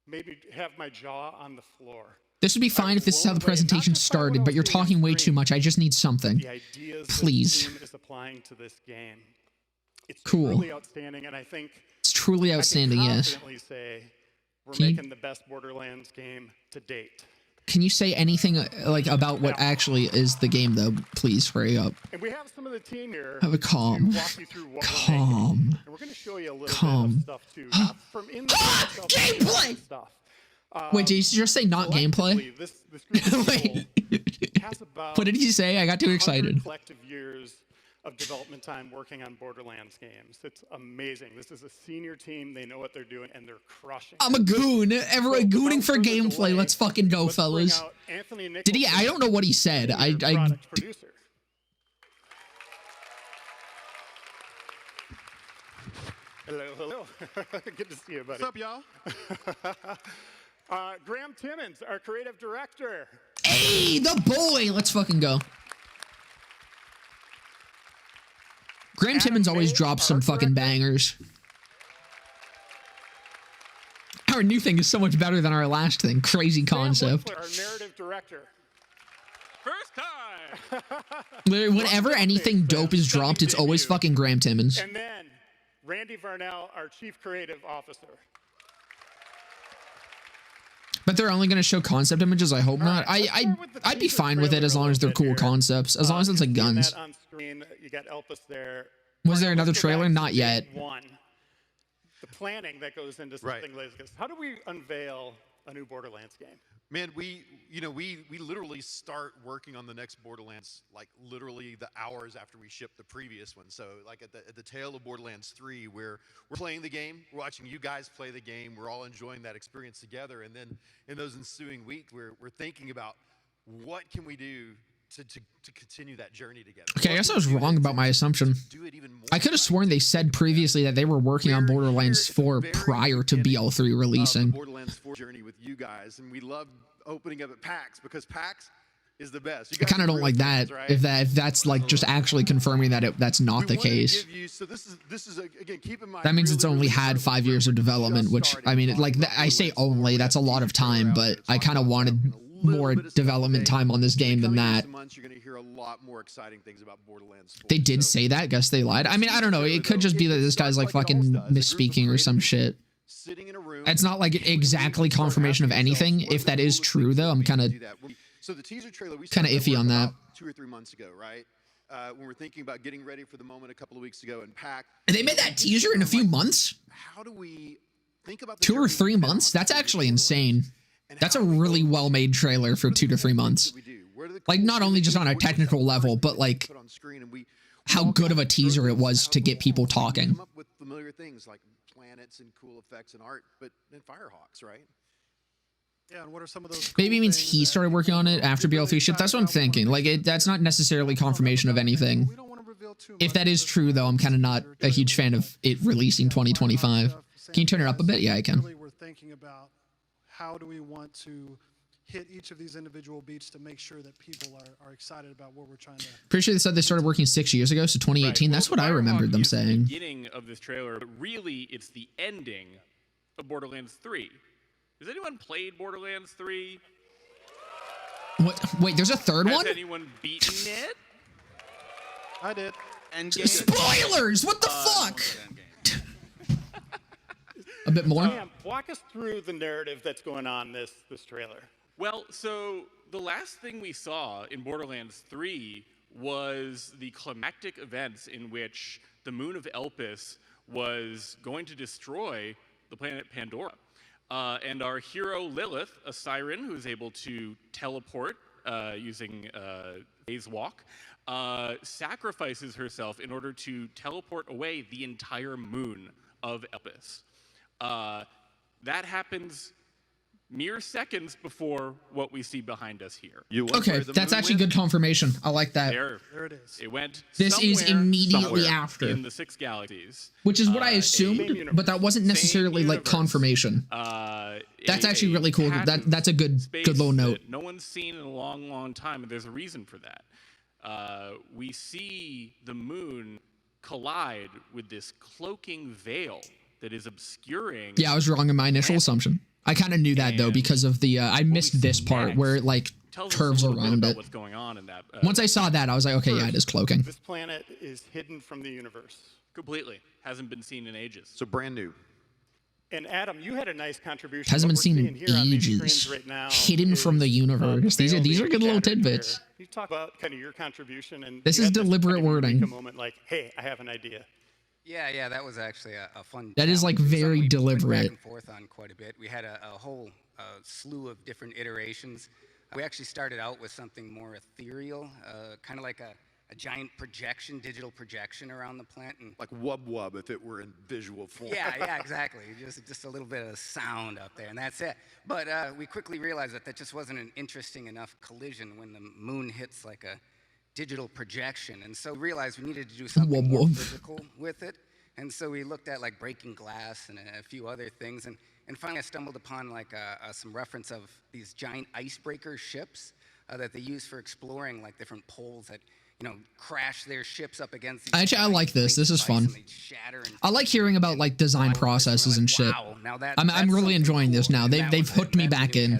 made me have my jaw on the floor. This would be fine if this is how the presentation started, but you're talking way too much. I just need something. Please. The team is applying to this game. It's cool. Truly outstanding, and I think it's truly outstanding. I can yes. confidently say we're making the best Borderlands game to date. Can you say anything like about what actually is the game, though? Please hurry up. And we have some of the team here. Have a calm. Calm. And we're going to show you a little bit of stuff too. From gameplay stuff. Wait, did you just say not gameplay? This Wait. What did he say? I got too excited. Collective years of development time working on Borderlands games. It's amazing. This is a senior team. They know what they're doing, and they're crushing. I'm a goon. Everyone gooning for gameplay. Let's fucking go, fellas. Did he? I don't know what he said. Producer. Hello. Good to see you, buddy. What's up, y'all? Graham Timmons, our creative director. Hey, the boy. Let's fucking go. Graham Timmons always drops some fucking bangers. Our new thing is so much better than our last thing. Crazy concept. Our narrative director. First time. Whenever anything dope is dropped, it's always fucking Graham Timmons. And then Randy Varnell, our chief creative officer. But they're only going to show concept images. I hope not. I'd be fine with it as long as they're cool concepts. As long as it's like guns. On screen, you got Elpis there. Was there another trailer? Not yet. The planning that goes into something like this. How do we unveil a new Borderlands game? Man, we literally start working on the next Borderlands like literally the hours after we ship the previous one. So like at the tail of Borderlands 3, we're playing the game, we're watching you guys play the game, we're all enjoying that experience together, and then in those ensuing weeks, we're thinking about what can we do to continue that journey together. Okay, I guess I was wrong about my assumption. I could have sworn they said previously that they were working on Borderlands 4 prior to BL3 releasing. Borderlands 4 journey with you guys, and we love opening up at PAX because PAX is the best. I kind of don't like that. Right? If that's like just actually confirming that that's not the case. So this is again, keep in mind. That means it's only had 5 years of development, which I mean, like I say only. That's a lot of time, but I kind of wanted more development time on this game than that. You're going to hear a lot more exciting things about Borderlands 4. They did say that. I guess they lied. I mean, I don't know. It could just be that this guy's like fucking misspeaking or some shit. It's not like exactly confirmation of anything. If that is true, though, I'm kind of iffy on that. 2 or 3 months ago, right? When we're thinking about getting ready for the moment a couple of weeks ago and PAX. And they made that teaser in a few months? How do we think about 2 or 3 months? That's actually insane. That's a really well-made trailer for 2 to 3 months. Like, not only just on a technical level, but like how good of a teaser it was to get people talking. Come up with familiar things like planets and cool effects and art, but then Firehawks, right? Yeah, and what are some of those? Maybe it means he started working on it after BL3 shipped. That's what I'm thinking. Like, that's not necessarily confirmation of anything. If that is true, though, I'm kind of not a huge fan of it releasing 2025. Can you turn it up a bit? Yeah, I can. We're thinking about how do we want to hit each of these individual beats to make sure that people are excited about what we're trying to. Pretty sure they said they started working 6 years ago, so 2018. Right. Well, that's what I remembered them saying. The beginning of this trailer, but really it's the ending of Borderlands 3. Has anyone played Borderlands 3? What? Wait, there's a third one? Has anyone beaten it? I did. Spoilers! What the fuck? A bit more? Walk us through the narrative that's going on this trailer. Well, so the last thing we saw in Borderlands 3 was the climactic events in which the moon of Elpis was going to destroy the planet Pandora. And our hero Lilith, a siren who is able to teleport using phase walk, sacrifices herself in order to teleport away the entire moon of Elpis. That happens mere seconds before what we see behind us here. Okay, that's actually good confirmation. I like that. There it is. It went. This is immediately after in the 6 galaxies, which is what I assumed, but that wasn't necessarily like confirmation. That's actually really cool. That's a good little note. No one's seen in a long, long time, and there's a reason for that. We see the moon collide with this cloaking veil that is obscuring. Yeah, I was wrong in my initial assumption. I kind of knew that though because of the I missed this part where it like curves around it. What's going on in that? Once I saw that, I was like, okay, yeah, it is cloaking. This planet is hidden from the universe. Completely. Hasn't been seen in ages. So brand new. And Adam, you had a nice contribution. Hasn't been seen in ages. Right now hidden from the universe. These are good little tidbits. Can you talk about kind of your contribution and this is deliberate wording. A moment like, hey, I have an idea. Yeah, that was actually a fun. That is like very deliberate. Back and forth on quite a bit. We had a whole slew of different iterations. We actually started out with something more ethereal, kind of like a giant projection, digital projection around the plant, and like wub wub if it were in visual form. Yeah, exactly. Just a little bit of sound up there, and that's it. But we quickly realized that just wasn't an interesting enough collision when the moon hits like a digital projection, and so we realized we needed to do something more physical with it. And so we looked at like breaking glass and a few other things, and finally I stumbled upon like some reference of these giant icebreaker ships that they use for exploring like different poles that crash their ships up against. These Actually, I like this. This is fun. I like hearing about like design processes and shit. I'm really enjoying this now. They've hooked me back in.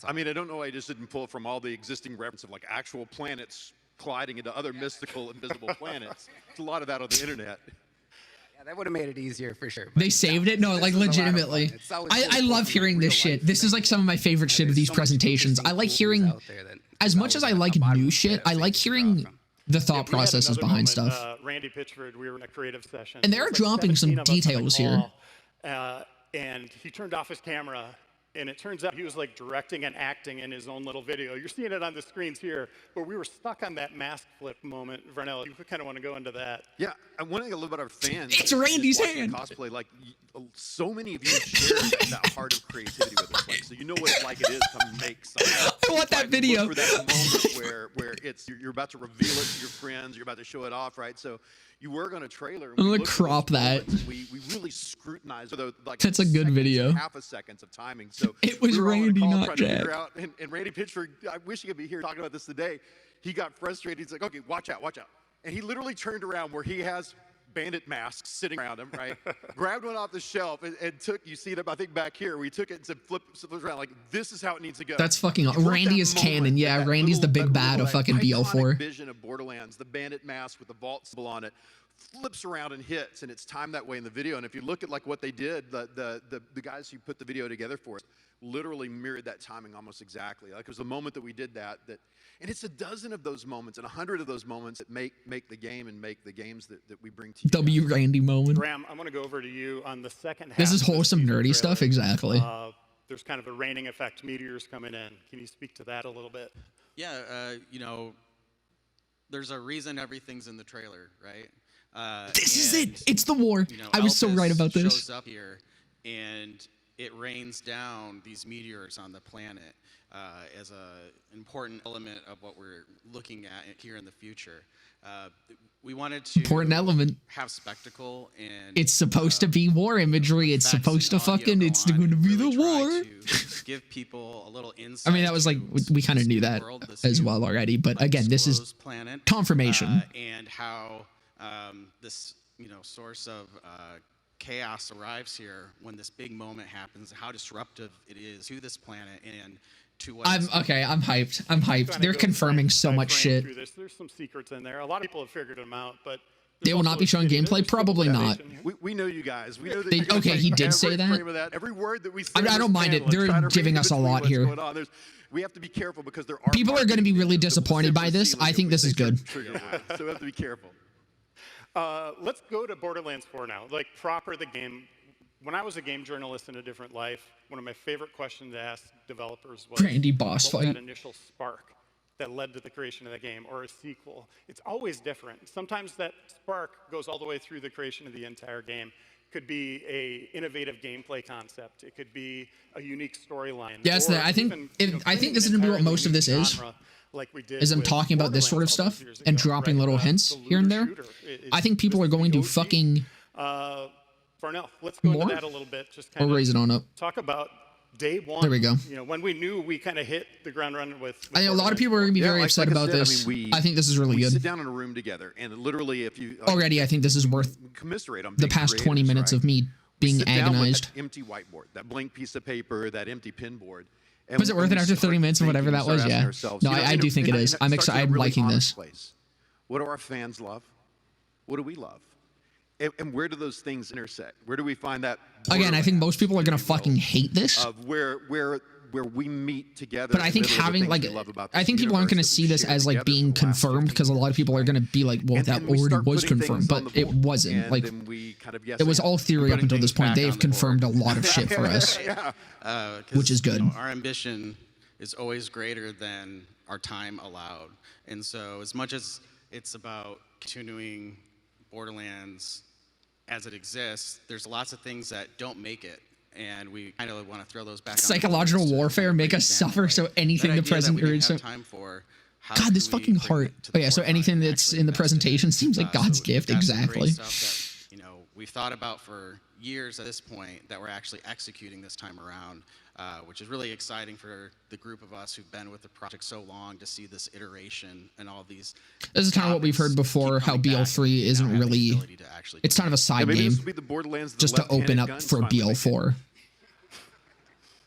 I mean, I don't know why I just didn't pull it from all the existing reference of like actual planets colliding into other mystical, invisible planets. There's a lot of that on the internet. Yeah, that would have made it easier for sure. They saved it? No, like legitimately. I love hearing this shit. This is like some of my favorite shit of these presentations. I like hearing, as much as I like new shit, I like hearing the thought processes behind stuff. Randy Pitchford, we were in a creative session. And they're dropping some details here. And he turned off his camera, and it turns out he was like directing and acting in his own little video. You're seeing it on the screens here, but we were stuck on that mask flip moment. Vernell, you kind of want to go into that. Yeah, I want to get a little bit about our fans. It's Randy's hand. Cosplay, like so many of you share that heart of creativity with us. Like, so you know what it is to make something. I want that video. Look for that moment where it's you're about to reveal it to your friends, you're about to show it off, right? So you work on a trailer. I'm gonna crop that. We really scrutinize the like. That's a good video. Half a seconds of timing. So it was Randy, not Jack. And Randy Pitchford, I wish he could be here talking about this today. He got frustrated. He's like, okay, watch out. And he literally turned around where he has bandit masks sitting around him, right? Grabbed one off the shelf and took, you see it, I think back here, where he took it and said, flip around, like, this is how it needs to go. That's fucking awesome. Randy is canon. Yeah, Randy's the big bad of fucking BL4. Vision of Borderlands, the bandit mask with the vault symbol on it, flips around and hits, and it's timed that way in the video. And if you look at like what they did, the guys who put the video together for us literally mirrored that timing almost exactly. Like it was the moment that we did that, and it's a dozen of those moments and 100 of those moments that make the game and make the games that we bring to you. W Randy moment. Graham, I'm going to go over to you on the second half. This is wholesome nerdy stuff, exactly. there's kind of a raining effect, meteors coming in. Can you speak to that a little bit? Yeah, you know, there's a reason everything's in the trailer, right? This is it. It's the war. You know, I was so Elpis right about this. Shows up here, and it rains down these meteors on the planet as an important element of what we're looking at here in the future. We wanted to important element. Have spectacle, and it's supposed to be war imagery. It's supposed to fucking. It's going to be the war. Give people a little insight. I mean, that was like we kind of knew that as well already. But again, this is confirmation. And how this source of chaos arrives here when this big moment happens. How disruptive it is to this planet and. I'm hyped. I'm hyped. They're confirming so much shit. There's some secrets in there. A lot of people have figured them out, but they will not be showing gameplay. Probably not. We know you guys. We know that. Okay, he did say that. Every word that we say. I don't mind it. They're giving us a lot here. We have to be careful because there are people are going to be really disappointed by this. I think this is good. So we have to be careful. Let's go to Borderlands 4 now. Like proper the game. When I was a game journalist in a different life, one of my favorite questions to ask developers was, Brandy boss what fight. was that initial spark that led to the creation of the game or a sequel? It's always different. Sometimes that spark goes all the way through the creation of the entire game. It could be a innovative gameplay concept. It could be a unique storyline. Yes, I think this is going to be what most of this is. Like we did I'm talking about this sort of stuff and dropping little hints here and there. I think people are going to fucking... Farnell, let's go into that a little bit. Just kind of raise it on up. Talk about day one. There we go. You know, when we knew we kind of hit the ground running with I think a lot of people are going to be very upset about this. I think this is really good. Sit down in a room together, and literally, if you already, I think this is worth commiserate on the past 20 minutes of me being agonized. That empty whiteboard, that blank piece of paper, that empty pinboard. Was it worth it after 30 minutes or whatever that was? Yeah. No, I do think it is. I'm excited. I'm liking this. What do our fans love? What do we love? And where do those things intersect? Where do we find that? Again, I think most people are gonna fucking hate this. Of where we meet together. But I think having I think people aren't gonna see this as like being confirmed because a lot of people are gonna be like, well, that already was confirmed, but it wasn't. Like it was all theory up until this point. They've confirmed a lot of shit for us, which is good. Our ambition is always greater than our time allowed, and so as much as it's about continuing Borderlands as it exists, there's lots of things that don't make it, and we kind of want to throw those back. Psychological warfare make us suffer, so anything the present or so. God, this fucking heart. Oh yeah, so anything that's in the presentation seems like God's gift. Exactly. Stuff that, we've thought about for years at this point that we're actually executing this time around, which is really exciting for the group of us who've been with the project so long to see this iteration and all these. This is kind of what we've heard before, how BL3 isn't really, it's kind of a side game, just to open up for BL4.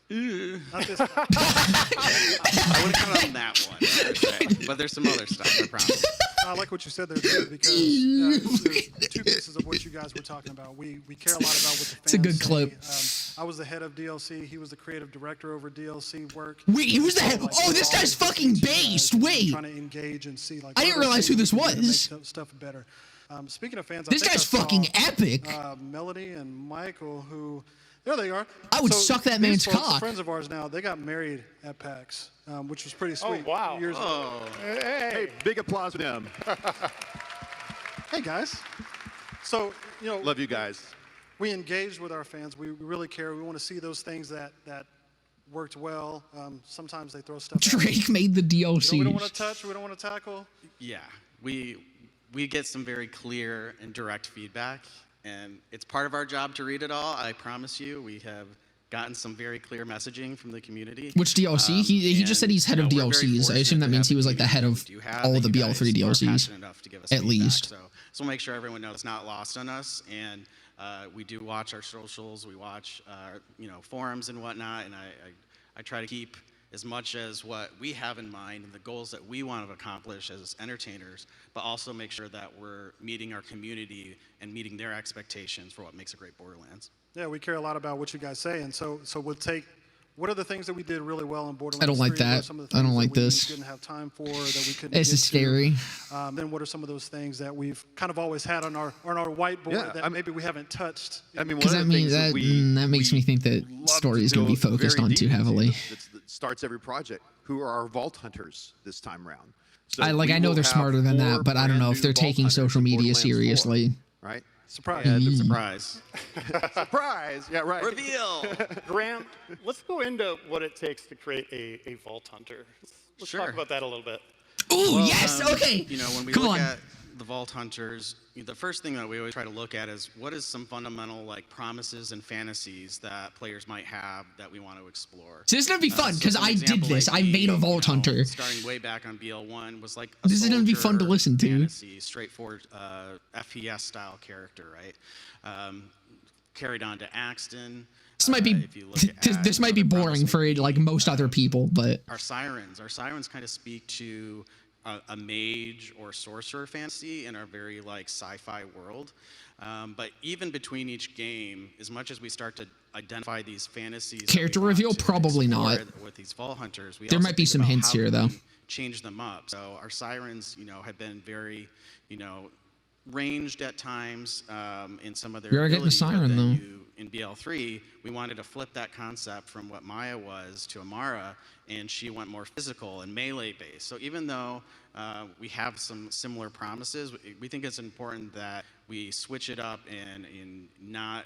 I wouldn't count on that one, but there's some other stuff, I promise. I like what you said there, too, because there's two pieces of what you guys were talking about. We care a lot about what the fans say. It's a good clip. I was the head of DLC. He was the creative director over DLC work. Wait, he was the head? Oh, this guy's fucking based. Wait. Trying to engage and see, like, I didn't realize who this was. Make stuff better. Speaking of fans, this guy's fucking epic. Melody and Michael, who... There they are. I would suck that man's cock. Friends of ours now, they got married at PAX, which was pretty sweet. Oh, wow. Years ago. Hey, big applause for them. Hey, guys. So, love you guys. We engaged with our fans. We really care. We want to see those things that worked well. Sometimes they throw stuff Drake made the DLC. We don't want to touch. We don't want to tackle. Yeah, we get some very clear and direct feedback. And it's part of our job to read it all. I promise you, we have gotten some very clear messaging from the community. Which DLC? He just said he's head of DLCs. I assume that means he was like the head of all of the BL3 DLCs, at least. So we'll make sure everyone knows it's not lost on us. And we do watch our socials. We watch forums and whatnot. And I try to keep as much as what we have in mind and the goals that we want to accomplish as entertainers, but also make sure that we're meeting our community and meeting their expectations for what makes a great Borderlands. Yeah, we care a lot about what you guys say, and so we'll take what are the things that we did really well in Borderlands I don't like 3? that. Some of the I don't things like that we this. didn't have time for, that we couldn't This get is scary. Then what are some of those things that we've kind of always had on our whiteboard that maybe we haven't touched? I mean, Because that means that makes me think that story is going to be focused on too heavily. That starts every project. Who are our vault hunters this time around? So I know they're smarter than that, but I don't know if they're taking social media seriously. Right? Surprise. Surprise. Surprise. Yeah, right. Reveal. Graham, let's go into what it takes to create a Vault Hunter. Let's talk about that a little bit. Oh, yes. Okay. You know, when we Come look on. at the Vault Hunters, the first thing that we always try to look at is what is some fundamental like promises and fantasies that players might have that we want to explore. So this is gonna be fun because so I did this. I made a Vault you know, Hunter. starting way back on BL1 was like a This is gonna be fun to listen to. fantasy, straightforward FPS style character, right? Carried on to Axton. This might be this might be boring for like most other people, but Our sirens kind of speak to a mage or sorcerer fantasy in our very like sci-fi world. But even between each game, as much as we start to identify these fantasies, character reveal probably not. With these Vault Hunters, There might be some hints here though. Change them up. So our sirens, you know, have been very, you know, ranged at times in some of their We are getting a siren though. In BL3, we wanted to flip that concept from what Maya was to Amara, and she went more physical and melee based. So even though we have some similar promises, we think it's important that we switch it up and not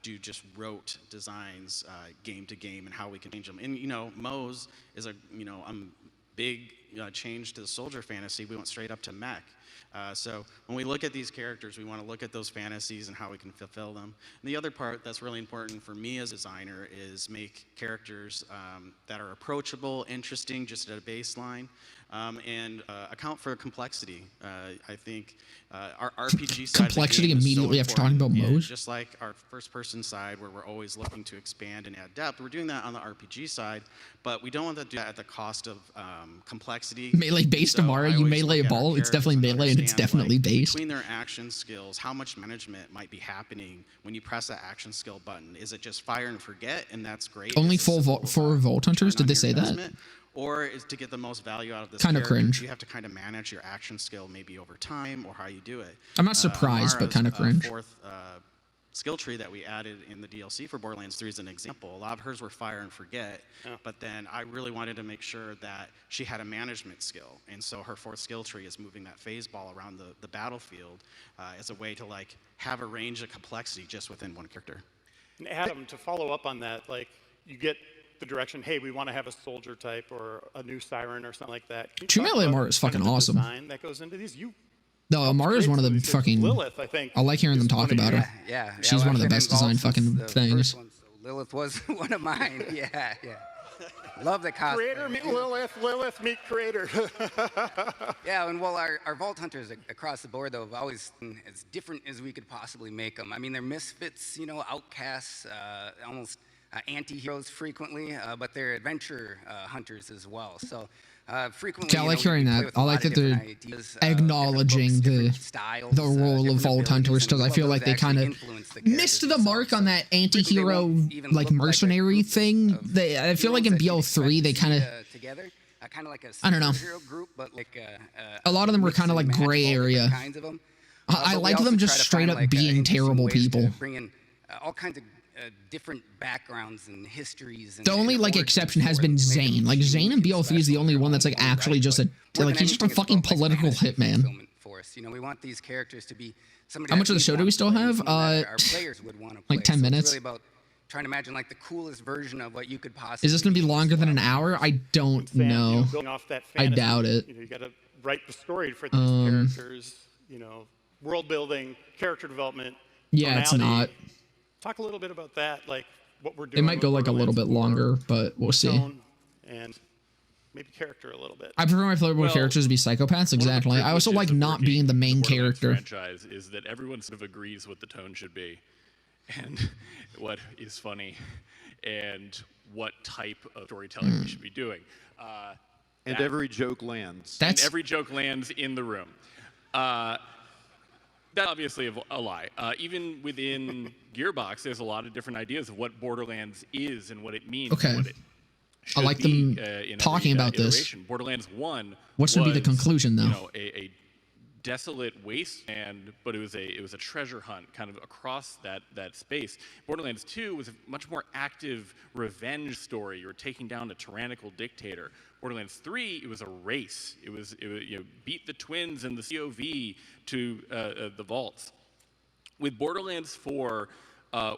do just rote designs game to game and how we can change them. And you know, Moe's is a big change to the soldier fantasy. We went straight up to mech. So when we look at these characters, we want to look at those fantasies and how we can fulfill them. And the other part that's really important for me as a designer is make characters that are approachable, interesting, just at a baseline, and account for complexity. I think our RPG side Complexity immediately after talking about Moe's? Just like our first-person side, where we're always looking to expand and add depth, we're doing that on the RPG side, but we don't want to do that at the cost of complexity. Melee-based Amara, you melee a ball, it's definitely melee and it's definitely based. Between their action skills, how much management might be happening when you press that action skill button? Is it just fire and forget, and that's great? Only for Vault Hunters? Did they say that? Or is to get the most value out of this kind of cringe. You have to kind of manage your action skill maybe over time or how you do it. I'm not surprised, but kind of cringe. Fourth skill tree that we added in the DLC for Borderlands 3 is an example. A lot of hers were fire and forget, but then I really wanted to make sure that she had a management skill. And so her fourth skill tree is moving that phase ball around the battlefield as a way to like have a range of complexity just within one character. And Adam, to follow up on that, like you get the direction, hey, we want to have a soldier type or a new siren or something like that. True melee Amara is fucking awesome. That goes into these. No, Amara is one of the fucking. Lilith, I think. I like hearing them talk about her. Yeah. She's one of the best designed fucking things. One, so Lilith was one of mine. Yeah. Love the cosplay. Creator meet Lilith, Lilith meet Creator. Yeah, and well, our Vault Hunters across the board, though, have always been as different as we could possibly make them. I mean, they're misfits, you know, outcasts, almost anti-heroes frequently, but they're adventure hunters as well. So frequently, I like hearing that. I like that they're acknowledging the role of Vault Hunters, because I feel like they kind of missed the mark on that anti-hero like mercenary thing. I feel like in BL3 they kind of kind of like a I don't know. Group, but like a lot of them were kind of like gray area. I like them just straight up being terrible people. Bring in all kinds of different backgrounds and histories. And the only like exception has been Zane. Like Zane in BL3 is the only one that's like actually just a like he's just a fucking political hitman. For us, you know, we want these characters to be somebody. How much of the show do we still have? Our players would want to play. Like 10 minutes. It's really about trying to imagine like the coolest version of what you could possibly. Is this going to be longer than an hour? I don't know. I doubt it. You know, you got to write the story for these characters. You know, world building, character development. Yeah, it's not. Talk a little bit about that, like what we're doing. It might go like a little bit longer, but we'll see. And maybe character a little bit. I prefer my playable characters to be psychopaths. Exactly. I also like not being the main character. Franchise is that everyone sort of agrees what the tone should be, and what is funny, and what type of storytelling we should be doing. And every joke lands. And every joke lands in the room. That obviously a lie. Even within Gearbox, there's a lot of different ideas of what Borderlands is and what it means. Okay. And what it I like them talking about this. Borderlands 1. What's going to be the conclusion, though? You know, a desolate wasteland, but it was a treasure hunt kind of across that space. Borderlands 2 was a much more active revenge story. You were taking down a tyrannical dictator. Borderlands 3, it was a race. It was you know, beat the twins and the COV to the vaults. With Borderlands 4,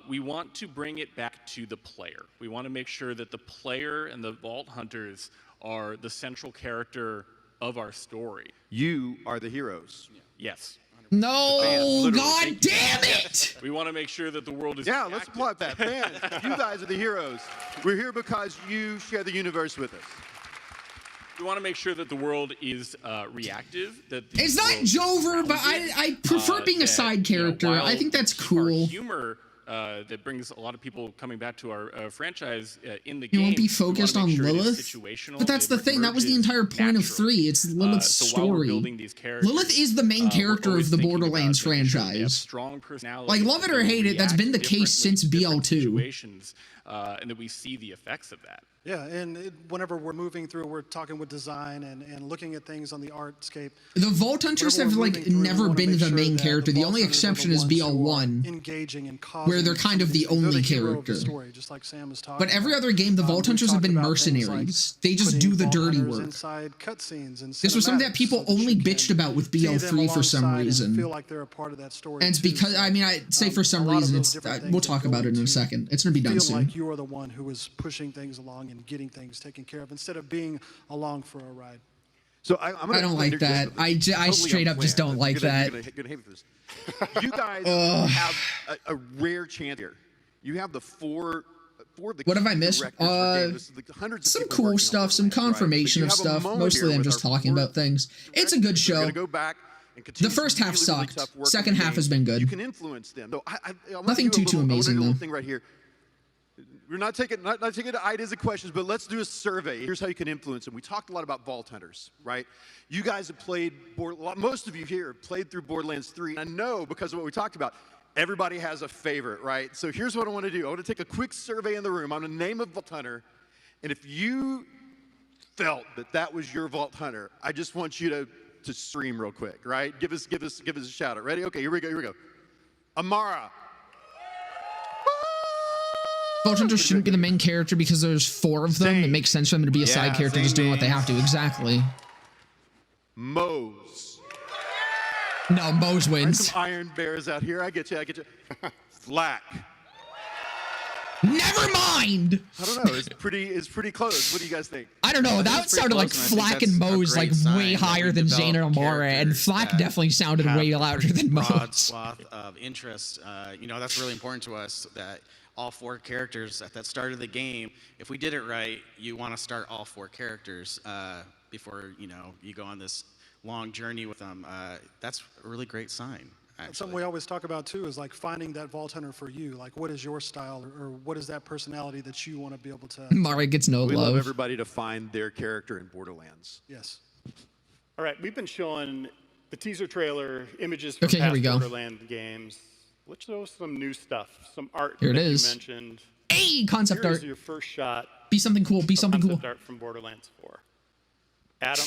we want to bring it back to the player. We want to make sure that the player and the vault hunters are the central character of our story. You are the heroes. Yes. No, God damn it! We want to make sure that the world is Yeah, let's applaud that. Fans, you guys are the heroes. We're here because you share the universe with us. We want to make sure that the world is reactive. That It's not Jover, but I prefer being a side character. You know, I think that's our cool. humor that brings a lot of people coming back to our franchise in the You game. won't be focused on Lilith, situational, but that's the thing. That was the entire point of 3. It's Lilith's story. Lilith is the main character of the Borderlands franchise. Strong personality. Like, love it or hate it, that's been the case since BL2. And that we see the effects of that. Yeah, and whenever we're moving through, we're talking with design and looking at things on the artscape. The Vault Hunters have like never been the main character. The only exception is BL1, engaging and where they're kind of the only character. Just like Sam was talking But every other game, the Vault Hunters have been mercenaries. They just do the dirty work. Inside cutscenes and this was something that people only bitched about with BL3 for some reason. Feel like they're a part of that story. And it's because, I mean, I say for some reason, it's we'll talk about it in a second. It's going to be done soon. Like you are the one who is pushing things along and getting things taken care of instead of being along for a ride. So I don't like that. I straight up just don't like that. You guys have a rare chance here. You have the four of the what have I missed? Some cool stuff, some confirmation of stuff. Mostly I'm just talking about things. It's a good show. Go back the first half sucked. Second half has been good. You can influence them. So nothing too amazing though. Thing right here. We're not taking ideas and questions, but let's do a survey. Here's how you can influence them. We talked a lot about Vault Hunters, right? You guys have played, most of you here have played through Borderlands 3. I know because of what we talked about, everybody has a favorite, right? So here's what I want to do. I want to take a quick survey in the room. I'm going to name a Vault Hunter, and if you felt that was your Vault Hunter, I just want you to stream real quick, right? Give us a shout out. Ready? Okay, here we go. Amara. Vault Hunters shouldn't be the main character because there's 4 of them. It makes sense for them to be a side character just doing what they have to. Exactly. Mose. No, Mose wins. Some Iron Bears out here. I get you. Flack. Never mind. I don't know. It's pretty close. What do you guys think? I don't know. That sounded like Flack and Mose like way higher than Zane and Amara, and Flack definitely sounded way louder than Mose. Broad swath of interest. You know, that's really important to us that all 4 characters at that start of the game, if we did it right, you want to start all 4 characters before, you know, you go on this long journey with them. That's a really great sign. Actually. Something we always talk about too is like finding that Vault Hunter for you. Like, what is your style, or what is that personality that you want to be able to? Mara gets no love. We love everybody to find their character in Borderlands. Yes. All right, we've been showing the teaser trailer images from here we past go. Borderlands games. Let's show some new stuff, some art Here it that is. you mentioned. Hey, concept art. Here's your first shot. Be something cool. Be something cool. Concept art from Borderlands 4. Adam.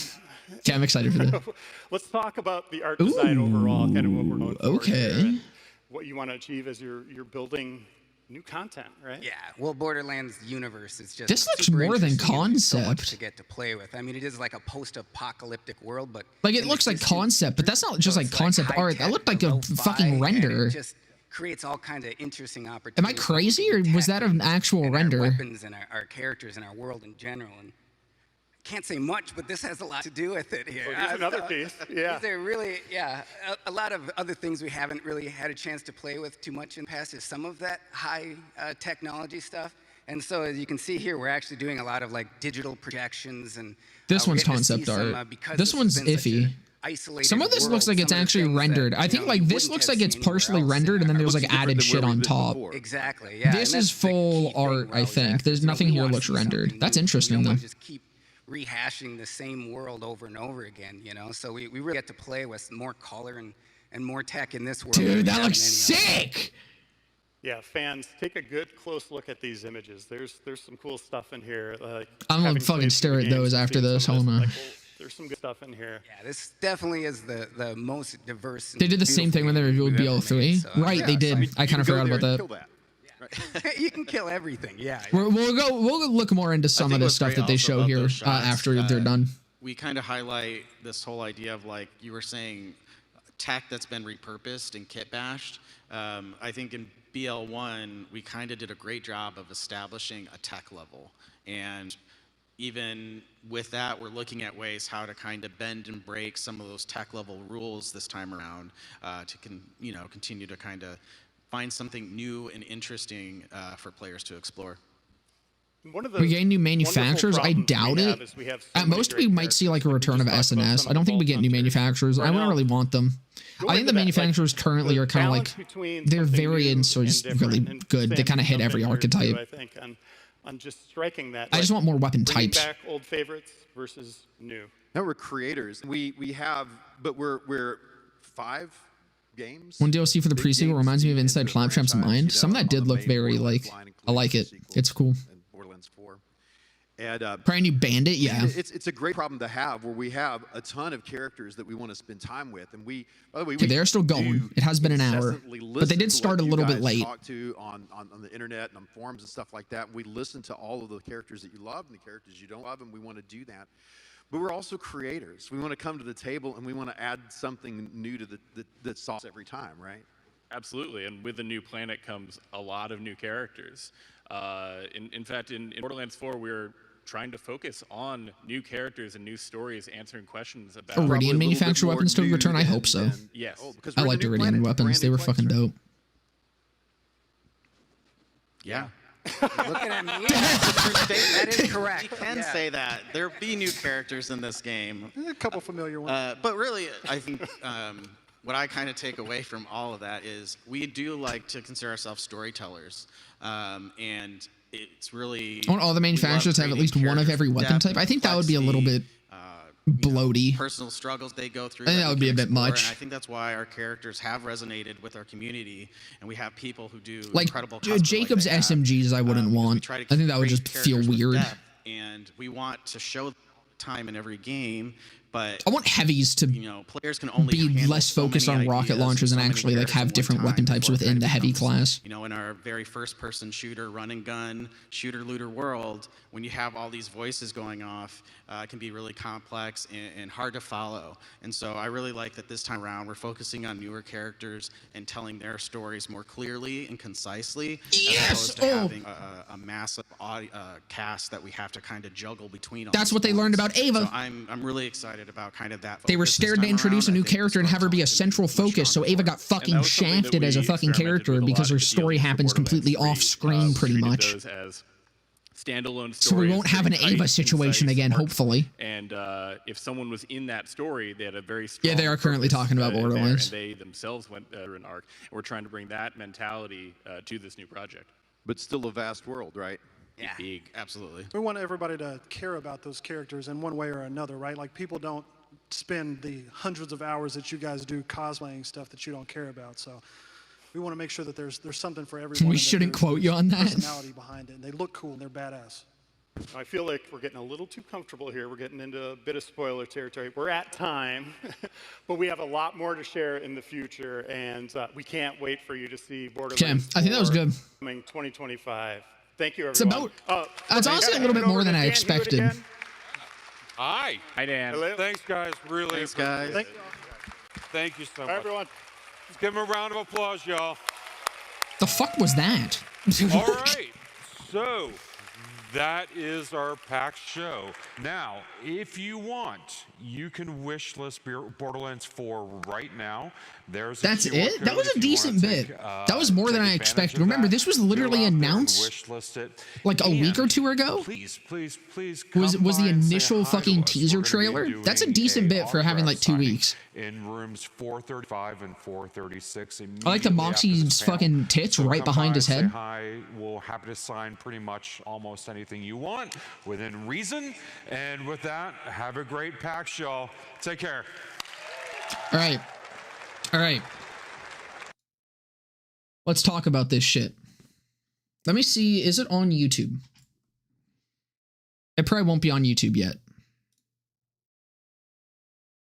Okay, I'm excited for that. Let's talk about the art design overall, kind of what we're going for okay. here, and what you want to achieve as you're building new content, right? Yeah, well, Borderlands universe is just this looks more than concept. So much to get to play with. I mean, it is like a post-apocalyptic world, but like it looks like concept, but that's not just like concept art. That looked like a fucking render. It just creates all kinds of interesting opportunities. Am I crazy, or was that an actual render? Our weapons and our characters and our world in general. And can't say much, but this has a lot to do with it here. Well, here's another piece. Yeah. These are really, a lot of other things we haven't really had a chance to play with too much in the past is some of that high technology stuff. And so as you can see here, we're actually doing a lot of like digital projections and this one's concept art. This one's iffy. Some of this looks like it's actually rendered. I think like this looks like it's partially rendered and then there's like added shit on top. Exactly. Yeah. This is full art, I think. There's nothing here looks rendered. That's interesting though. Just keep rehashing the same world over and over again, you know? So we really get to play with more color and and more tech in this world. Dude, that looks sick. Yeah, fans, take a good close look at these images. There's some cool stuff in here. I'm gonna fucking stare at those after this. Hold on. There's some good stuff in here. Yeah, this definitely is the most diverse. They did the same thing when they revealed BL3. So, Right, yeah, they did. I kind of forgot about that. You can kill everything. Yeah. We'll look more into some of the stuff that they show here after they're done. We kind of highlight this whole idea of, like you were saying, tech that's been repurposed and kit bashed. I think in BL1 we kind of did a great job of establishing a tech level, and even with that, we're looking at ways how to kind of bend and break some of those tech level rules this time around to continue to kind of find something new and interesting for players to explore. We gain new manufacturers. I doubt it. At most, we might see like a return of SNS. I don't think we get new manufacturers. I wouldn't really want them. I think the manufacturers currently are kind of like their variants are just really good. They kind of hit every archetype. I think on just striking that. I just want more weapon types. Back old favorites versus new. No, we're creators. We have, but we're 5 games. One DLC for the pre-sequel reminds me of Inside Claptrap's Mind. Some of that did look very like. I like it. It's cool. Borderlands 4. And brand new Bandit, yeah. It's a great problem to have, where we have a ton of characters that we want to spend time with, and we. By the way, okay, they're still going. It has been an hour, but they did start a little bit late. Talk to on the internet and on forums and stuff like that. We listen to all of the characters that you love and the characters you don't love, and we want to do that. But we're also creators. We want to come to the table and we want to add something new to the sauce every time, right? Absolutely, and with the new planet comes a lot of new characters. In fact, in Borderlands 4, we're trying to focus on new characters and new stories, answering questions about. Iridian manufactured weapons to return? I hope so. Yes. I liked Iridian weapons. They were fucking dope. Yeah. Looking at me, that is correct. You can say that. There'll be new characters in this game. A couple familiar ones. But really, I think what I kind of take away from all of that is we do like to consider ourselves storytellers. And it's really... I want all the manufacturers to have at least one of every weapon type. I think that would be a little bit bloaty. Personal struggles they go through. I think that would be a bit much. And I think that's why our characters have resonated with our community, and we have people who do like incredible Jacob's SMGs. I wouldn't want. I think that would just feel weird. And we want to show time in every game, but I want heavies to players can only be less focused on rocket launchers and actually like have different weapon types within the heavy class. In our very first-person shooter, run and gun, shooter-looter world, when you have all these voices going off, it can be really complex and hard to follow. And so I really like that this time around we're focusing on newer characters and telling their stories more clearly and concisely, as opposed to having a massive cast that we have to kind of juggle between all. That's what they learned about Ava. So I'm really excited about kind of that. They were scared to introduce a new character and have her be a central focus, so Ava got fucking shafted as a fucking character because her story happens completely off screen pretty much. Standalone stories. So we won't have an Ava situation again, hopefully. And if someone was in that story, they had a very strong. Yeah, they are currently talking about Borderlands. And they themselves went through an arc. And we're trying to bring that mentality to this new project. But still a vast world, right? Yeah, big, absolutely. We want everybody to care about those characters in one way or another, right? Like people don't spend the hundreds of hours that you guys do cosplaying stuff that you don't care about. So we want to make sure that there's something for everyone. We shouldn't quote you on that. Personality behind it. And they look cool and they're badass. I feel like we're getting a little too comfortable here. We're getting into a bit of spoiler territory. We're at time, but we have a lot more to share in the future, and we can't wait for you to see Borderlands 4 I think that was good. Coming 2025. Thank you, everyone. It's about. It's honestly a little bit more than I expected. Hi. Hi, Dan. Hello. Thanks, guys. Really Thanks, guys. Thank you so much. Hi, everyone. Let's give them a round of applause, y'all. The fuck was that? All right. So that is our PAX show. Now, if you want, you can wish list Borderlands 4 right now. That's it? That was a decent bit. That was more than I expected. Remember, this was literally announced like a week or two ago. Please was the initial fucking teaser trailer. That's a decent bit for having like 2 weeks. In rooms 435 and 436. I like the Moxie's fucking tits right behind his head. Hi, we're happy to sign pretty much almost anything you want within reason. And with that, have a great PAX, y'all. Take care. All right. All right. Let's talk about this shit. Let me see. Is it on YouTube? It probably won't be on YouTube yet.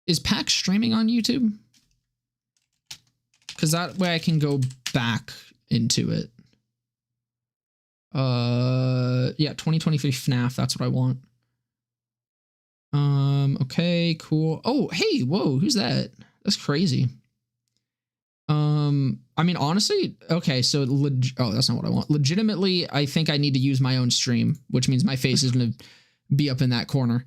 Is PAX streaming on YouTube? Because that way I can go back into it. Yeah, 2023 FNAF. That's what I want. Okay, cool. Oh, hey, whoa, who's that? That's crazy. I mean, honestly, okay, so, oh, that's not what I want. Legitimately, I think I need to use my own stream, which means my face is going to be up in that corner.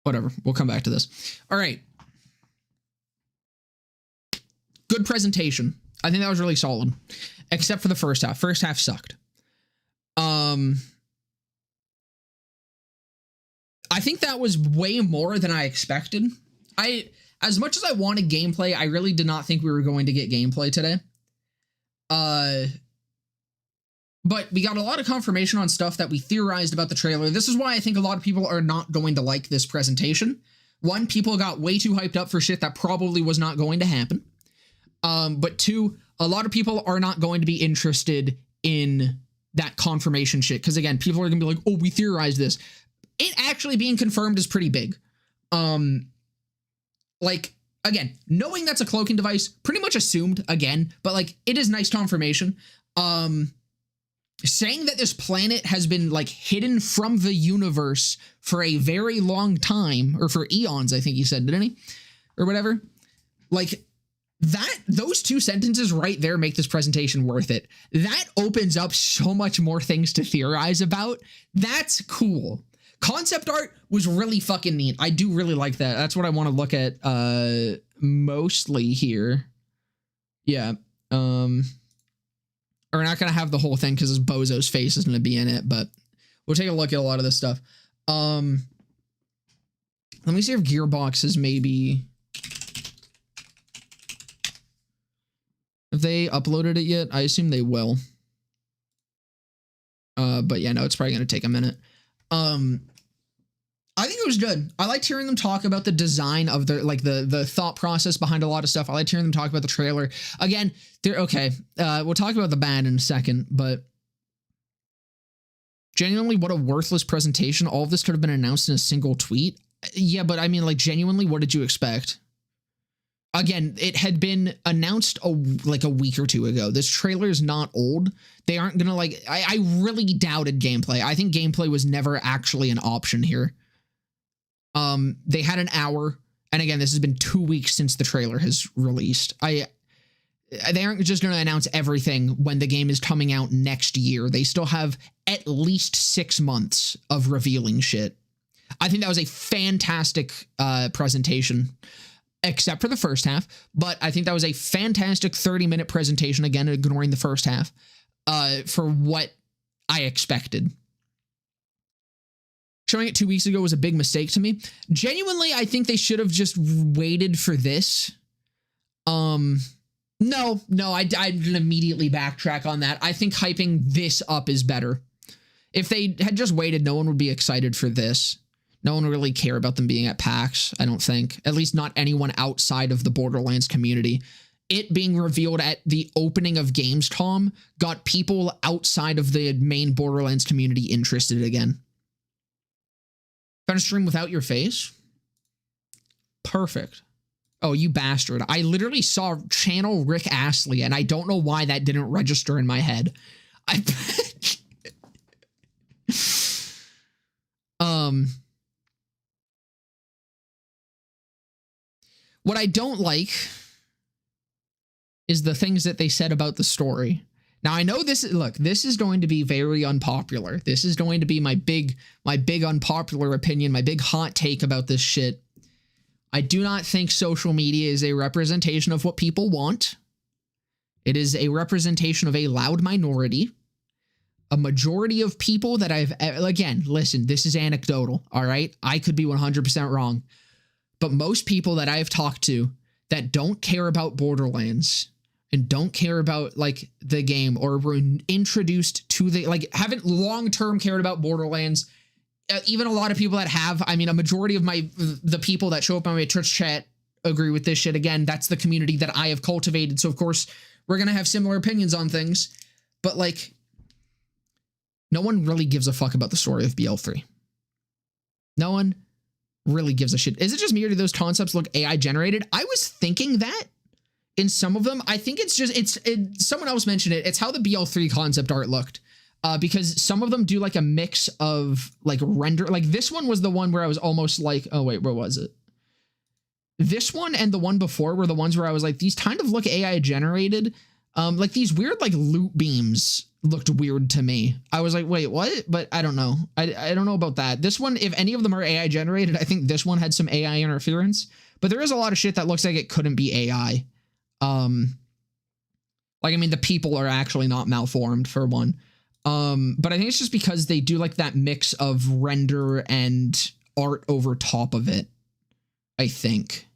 Whatever, we'll come back to this. All right. Good presentation. I think that was really solid, except for the first half. First half sucked. I think that was way more than I expected. As much as I wanted gameplay, I really did not think we were going to get gameplay today. But we got a lot of confirmation on stuff that we theorized about the trailer. This is why I think a lot of people are not going to like this presentation. One, people got way too hyped up for shit that probably was not going to happen. But two, a lot of people are not going to be interested in that confirmation shit. Because again, people are going to be like, oh, we theorized this. It actually being confirmed is pretty big. Like, again, knowing that's a cloaking device, pretty much assumed again, but like, it is nice confirmation. Saying that this planet has been like hidden from the universe for a very long time, or for eons, I think he said, didn't he? Or whatever. Like, those two sentences right there make this presentation worth it. That opens up so much more things to theorize about. That's cool. Concept art was really fucking neat. I do really like that. That's what I want to look at mostly here. Yeah. We're not going to have the whole thing because this bozo's face is going to be in it, but we'll take a look at a lot of this stuff. Let me see if Gearbox is maybe... Have they uploaded it yet? I assume they will. But yeah, no, it's probably going to take a minute. I think it was good. I liked hearing them talk about the design of the, like the thought process behind a lot of stuff. I liked hearing them talk about the trailer. Again, they're okay. We'll talk about the band in a second, but genuinely, what a worthless presentation. All of this could have been announced in a single tweet. Yeah, but I mean, like, genuinely, what did you expect? Again, it had been announced like a week or two ago. This trailer is not old. They aren't gonna like, I really doubted gameplay. I think gameplay was never actually an option here. They had an hour. And again, this has been 2 weeks since the trailer has released. They aren't just going to announce everything when the game is coming out next year. They still have at least 6 months of revealing shit. I think that was a fantastic presentation, except for the first half. But I think that was a fantastic 30-minute presentation, again, ignoring the first half, for what I expected. Showing it 2 weeks ago was a big mistake to me. Genuinely, I think they should have just waited for this. No, I'd immediately backtrack on that. I think hyping this up is better. If they had just waited, no one would be excited for this. No one would really care about them being at PAX, I don't think. At least not anyone outside of the Borderlands community. It being revealed at the opening of Gamescom got people outside of the main Borderlands community interested again. Gonna stream without your face? Perfect. Oh, you bastard. I literally saw channel Rick Astley, and I don't know why that didn't register in my head. What I don't like is the things that they said about the story. Now, I know this is going to be very unpopular. This is going to be my big unpopular opinion, my big hot take about this shit. I do not think social media is a representation of what people want. It is a representation of a loud minority. A majority of people that again, listen, this is anecdotal, all right? I could be 100% wrong. But most people that I've talked to that don't care about Borderlands and don't care about, like, the game, or were introduced to the, like, haven't long-term cared about Borderlands even a lot of people that have, I mean, a majority of the people that show up on my Twitch chat agree with this shit. Again, that's the community that I have cultivated. So of course we're going to have similar opinions on things, but like no one really gives a fuck about the story of BL3. No one really gives a shit. Is it just me or do those concepts look AI generated? I was thinking that in some of them. I think it's just, someone else mentioned it. It's how the BL3 concept art looked. Because some of them do like a mix of like render. Like this one was the one where I was almost like, oh wait, where was it? This one and the one before were the ones where I was like, these kind of look AI generated. Like these weird like loop beams looked weird to me. I was like, wait, what? But I don't know. I don't know about that. This one, if any of them are AI generated, I think this one had some AI interference. But there is a lot of shit that looks like it couldn't be AI. Like, I mean, the people are actually not malformed for one. But I think it's just because they do like that mix of render and art over top of it, I think,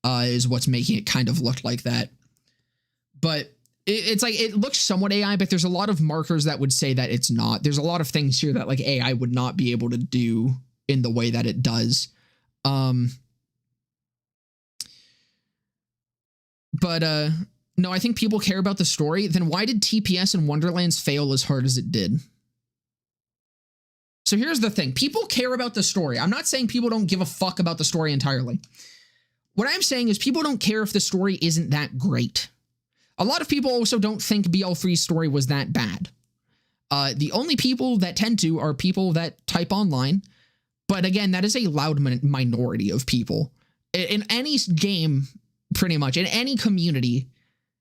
is what's making it kind of look like that. But it's like, it looks somewhat AI, but there's a lot of markers that would say that it's not. There's a lot of things here that like AI would not be able to do in the way that it does. No, I think people care about the story. Then why did TPS and Wonderlands fail as hard as it did? So here's the thing. People care about the story. I'm not saying people don't give a fuck about the story entirely. What I'm saying is people don't care if the story isn't that great. A lot of people also don't think BL3's story was that bad. The only people that tend to are people that type online. But again, that is a loud minority of people. In any game, pretty much, in any community,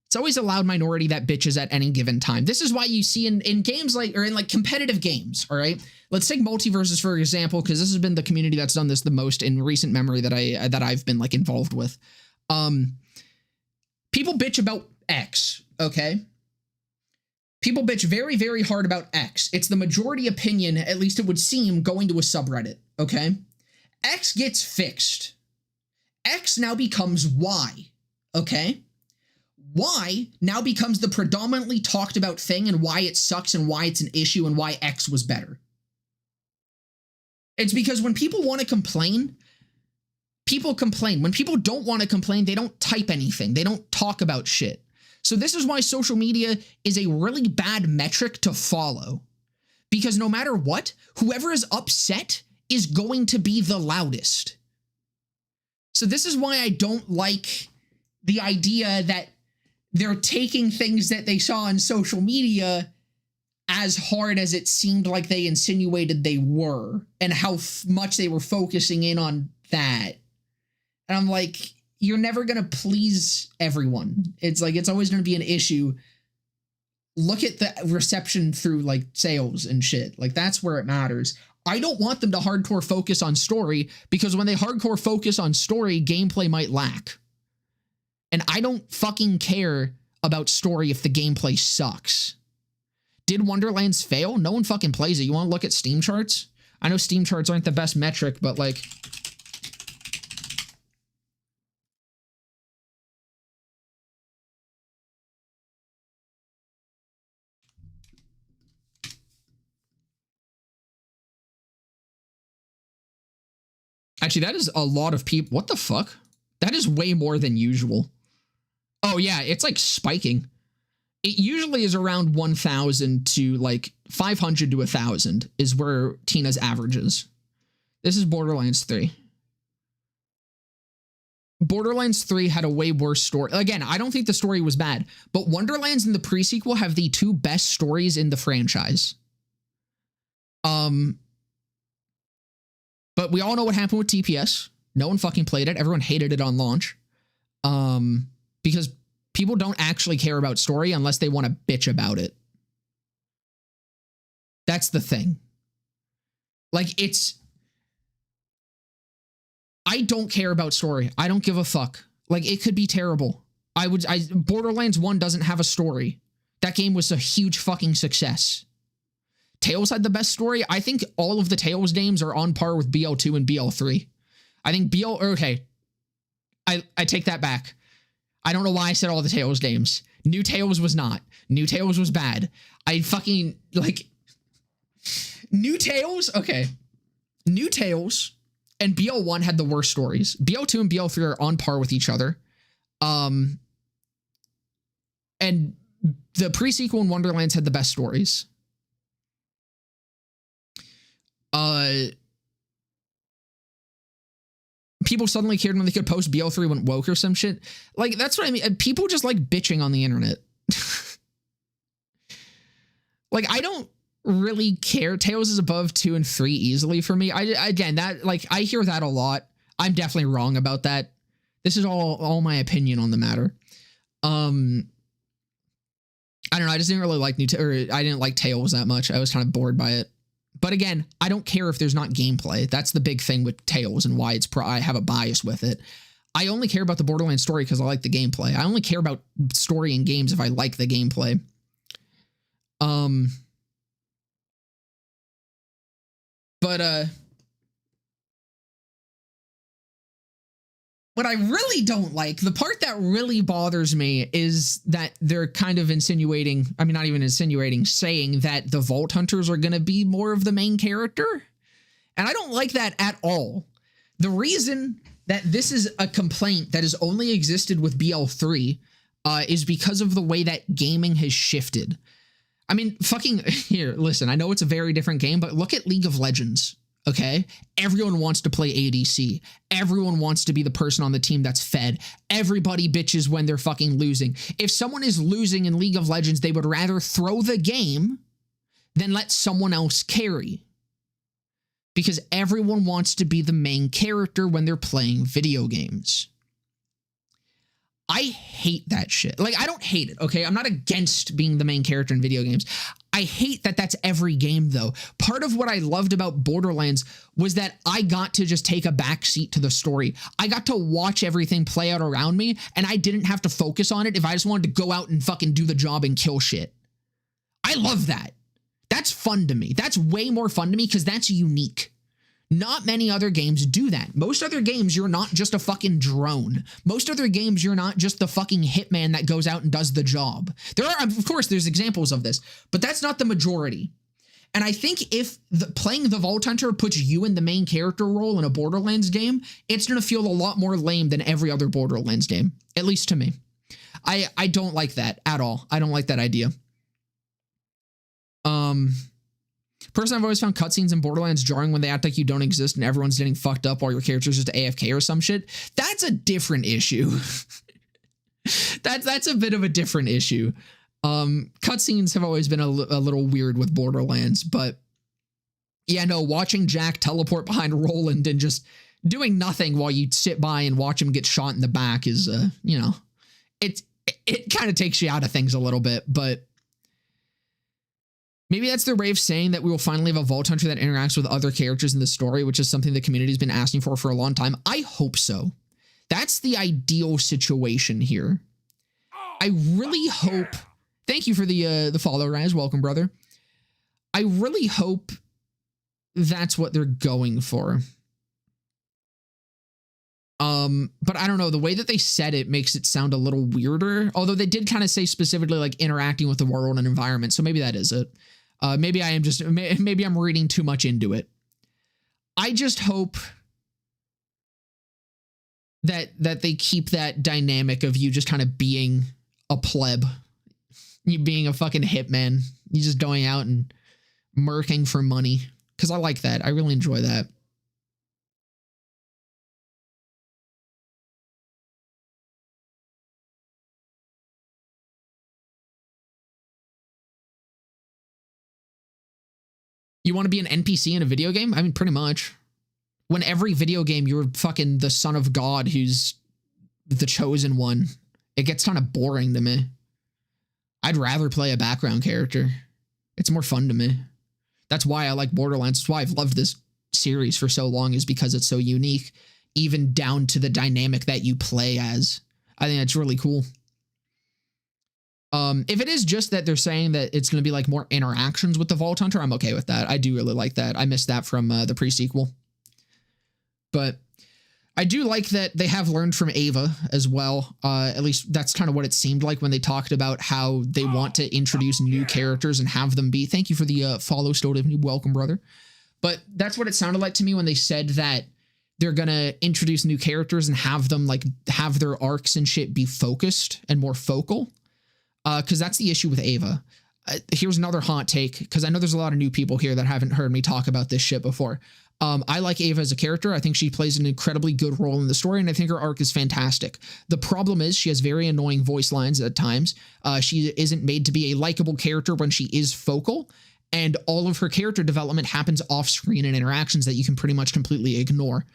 it's always a loud minority that bitches at any given time. This is why you see in games like, or in like competitive games, all right? Let's take Multiverses for example, because this has been the community that's done this the most in recent memory that I've been like involved with. People bitch about X, okay? People bitch very, very hard about X. It's the majority opinion, at least it would seem, going to a subreddit, okay? X gets fixed. X now becomes Y, okay? Y now becomes the predominantly talked about thing and why it sucks and why it's an issue and why X was better. It's because when people want to complain, people complain. When people don't want to complain, they don't type anything. They don't talk about shit. So this is why social media is a really bad metric to follow. Because no matter what, whoever is upset is going to be the loudest. So this is why I don't like the idea that they're taking things that they saw on social media as hard as it seemed like they insinuated they were, and how much they were focusing in on that. And I'm like, you're never going to please everyone. It's like, it's always going to be an issue. Look at the reception through like sales and shit. Like that's where it matters. I don't want them to hardcore focus on story, because when they hardcore focus on story, gameplay might lack. And I don't fucking care about story if the gameplay sucks. Did Wonderlands fail? No one fucking plays it. You want to look at Steam charts? I know Steam charts aren't the best metric, but like... Actually, that is a lot of people. What the fuck? That is way more than usual. Oh yeah, it's like spiking. It usually is around 1,000 to like 500 to 1,000 is where Tina's averages. This is Borderlands 3. Borderlands 3 had a way worse story. Again, I don't think the story was bad, but Wonderlands and the pre-sequel have the two best stories in the franchise. But we all know what happened with TPS. No one fucking played it. Everyone hated it on launch. Because people don't actually care about story unless they want to bitch about it. That's the thing. Like, I don't care about story. I don't give a fuck. Like, it could be terrible. Borderlands 1 doesn't have a story. That game was a huge fucking success. Tales had the best story. I think all of the Tales games are on par with BL2 and BL3. I think okay. I take that back. I don't know why I said all the Tales games. New Tales was not. New Tales was bad. I fucking, like... New Tales? Okay. New Tales and BL1 had the worst stories. BL2 and BL3 are on par with each other. And the pre-sequel in Wonderlands had the best stories. People suddenly cared when they could post BL3 went woke or some shit. Like, that's what I mean. People just like bitching on the internet. Like, I don't really care. Tales is above 2 and 3 easily for me. Again, that, like, I hear that a lot. I'm definitely wrong about that. This is all my opinion on the matter. I don't know. I just didn't really like I didn't like Tales that much. I was kind of bored by it. But again, I don't care if there's not gameplay. That's the big thing with Tales and why I have a bias with it. I only care about the Borderlands story because I like the gameplay. I only care about story in games if I like the gameplay. What I really don't like, the part that really bothers me is that they're kind of insinuating, I mean, not even insinuating, saying that the Vault Hunters are going to be more of the main character. And I don't like that at all. The reason that this is a complaint that has only existed with BL3 is because of the way that gaming has shifted. I mean, fucking, here, listen, I know it's a very different game, but look at League of Legends. Okay, everyone wants to play ADC. Everyone wants to be the person on the team that's fed. Everybody bitches when they're fucking losing. If someone is losing in League of Legends, they would rather throw the game than let someone else carry. Because everyone wants to be the main character when they're playing video games. I hate that shit. Like, I don't hate it, okay? I'm not against being the main character in video games. I hate that that's every game, though. Part of what I loved about Borderlands was that I got to just take a back seat to the story. I got to watch everything play out around me, and I didn't have to focus on it if I just wanted to go out and fucking do the job and kill shit. I love that. That's fun to me. That's way more fun to me because that's unique. Not many other games do that. Most other games, you're not just a fucking drone. Most other games, you're not just the fucking hitman that goes out and does the job. There are, of course, there's examples of this, but that's not the majority. And I think if playing the Vault Hunter puts you in the main character role in a Borderlands game, it's going to feel a lot more lame than every other Borderlands game, at least to me. I don't like that at all. I don't like that idea. Personally, I've always found cutscenes in Borderlands jarring when they act like you don't exist and everyone's getting fucked up while your character's just AFK or some shit. That's a different issue. That's a bit of a different issue. Cutscenes have always been a little weird with Borderlands, but yeah, no, watching Jack teleport behind Roland and just doing nothing while you sit by and watch him get shot in the back is, you know, it kind of takes you out of things a little bit, but maybe that's their way of saying that we will finally have a Vault Hunter that interacts with other characters in the story, which is something the community's been asking for a long time. I hope so. That's the ideal situation here. I really hope. Thank you for the follow, Rise. Welcome, brother. I really hope that's what they're going for. But I don't know. The way that they said it makes it sound a little weirder. Although they did kind of say specifically like interacting with the world and environment. So maybe that is it. Maybe I am just, maybe I'm reading too much into it. I just hope that they keep that dynamic of you just kind of being a pleb. You being a fucking hitman. You just going out and murking for money. Because I like that. I really enjoy that. You want to be an NPC in a video game? I mean, pretty much. When every video game, you're fucking the son of God who's the chosen one. It gets kind of boring to me. I'd rather play a background character. It's more fun to me. That's why I like Borderlands. That's why I've loved this series for so long, is because it's so unique, even down to the dynamic that you play as. I think that's really cool. If it is just that they're saying that it's going to be like more interactions with the Vault Hunter, I'm okay with that. I do really like that. I missed that from the pre-sequel. But I do like that they have learned from Ava as well. At least that's kind of what it seemed like when they talked about how they want to introduce new characters and have them be. Thank you for the follow, Stotive. Welcome, brother. But that's what it sounded like to me when they said that they're going to introduce new characters and have them like have their arcs and shit be focused and more focal. Because that's the issue with Ava. Here's another hot take, because I know there's a lot of new people here that haven't heard me talk about this shit before. I like Ava as a character. I think she plays an incredibly good role in the story, and I think her arc is fantastic. The problem is she has very annoying voice lines at times. She isn't made to be a likable character when she is focal, and all of her character development happens off-screen in interactions that you can pretty much completely ignore.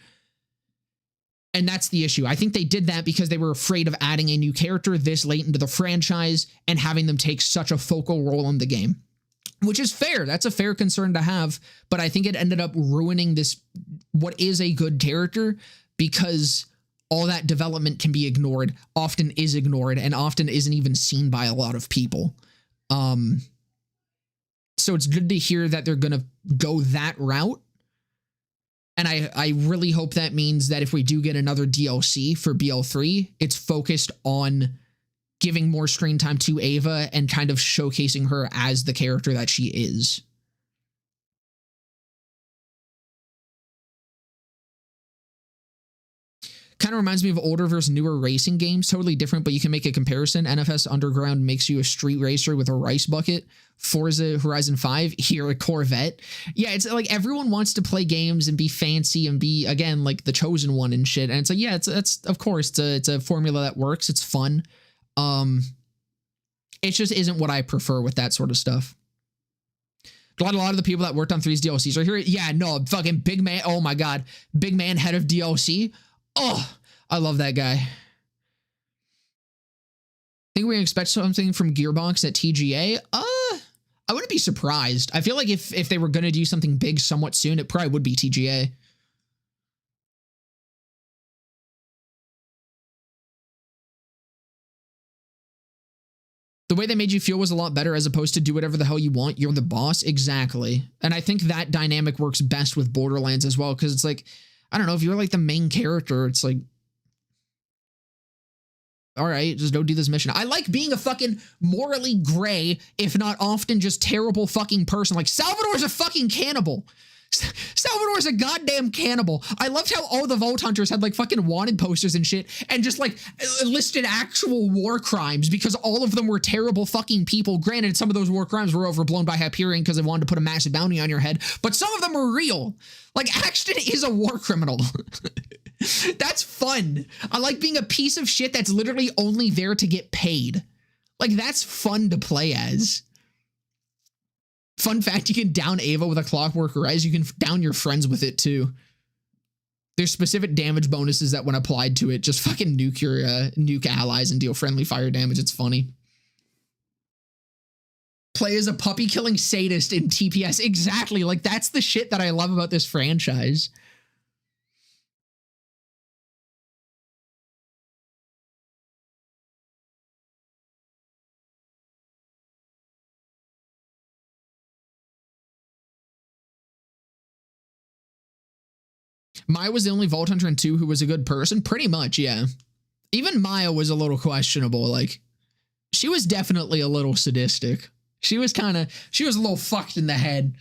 And that's the issue. I think they did that because they were afraid of adding a new character this late into the franchise and having them take such a focal role in the game. Which is fair. That's a fair concern to have. But I think it ended up ruining this, what is a good character, because all that development can be ignored, often is ignored, and often isn't even seen by a lot of people. So it's good to hear that they're going to go that route. And I really hope that means that if we do get another DLC for BL3, it's focused on giving more screen time to Ava and kind of showcasing her as the character that she is. Kind of reminds me of older versus newer racing games. Totally different, but you can make a comparison. NFS Underground makes you a street racer with a rice bucket. Forza Horizon 5, here a Corvette. Yeah, it's like everyone wants to play games and be fancy and be, again, like the chosen one and shit. And it's like, yeah, it's of course, it's a formula that works. It's fun. It just isn't what I prefer with that sort of stuff. Glad a lot of the people that worked on 3's DLCs are here. Yeah, no, fucking Big Man. Oh my God. Big Man, head of DLC. Oh, I love that guy. Think we expect something from Gearbox at TGA? I wouldn't be surprised. I feel like if they were going to do something big somewhat soon, it probably would be TGA. The way they made you feel was a lot better as opposed to do whatever the hell you want. You're the boss. Exactly. And I think that dynamic works best with Borderlands as well, because it's like, I don't know, if you're like the main character, it's like, all right, just go do this mission. I like being a fucking morally gray, if not often just terrible fucking person. Like, Salvador's a fucking cannibal. Salvador's a goddamn cannibal. I loved how all the Vault Hunters had like fucking wanted posters and shit and just like listed actual war crimes because all of them were terrible fucking people. Granted, some of those war crimes were overblown by Hyperion because they wanted to put a massive bounty on your head, but some of them were real. Like, Axton is a war criminal. That's fun. I like being a piece of shit that's literally only there to get paid. Like, that's fun to play as. Fun fact, you can down Ava with a Clockwork Rise. You can down your friends with it too. There's specific damage bonuses that when applied to it, just fucking nuke allies and deal friendly fire damage. It's funny. Play as a puppy killing sadist in TPS. Exactly. Like, that's the shit that I love about this franchise. Maya was the only Vault Hunter in 2 who was a good person. Pretty much, yeah. Even Maya was a little questionable. Like, she was definitely a little sadistic. She was a little fucked in the head.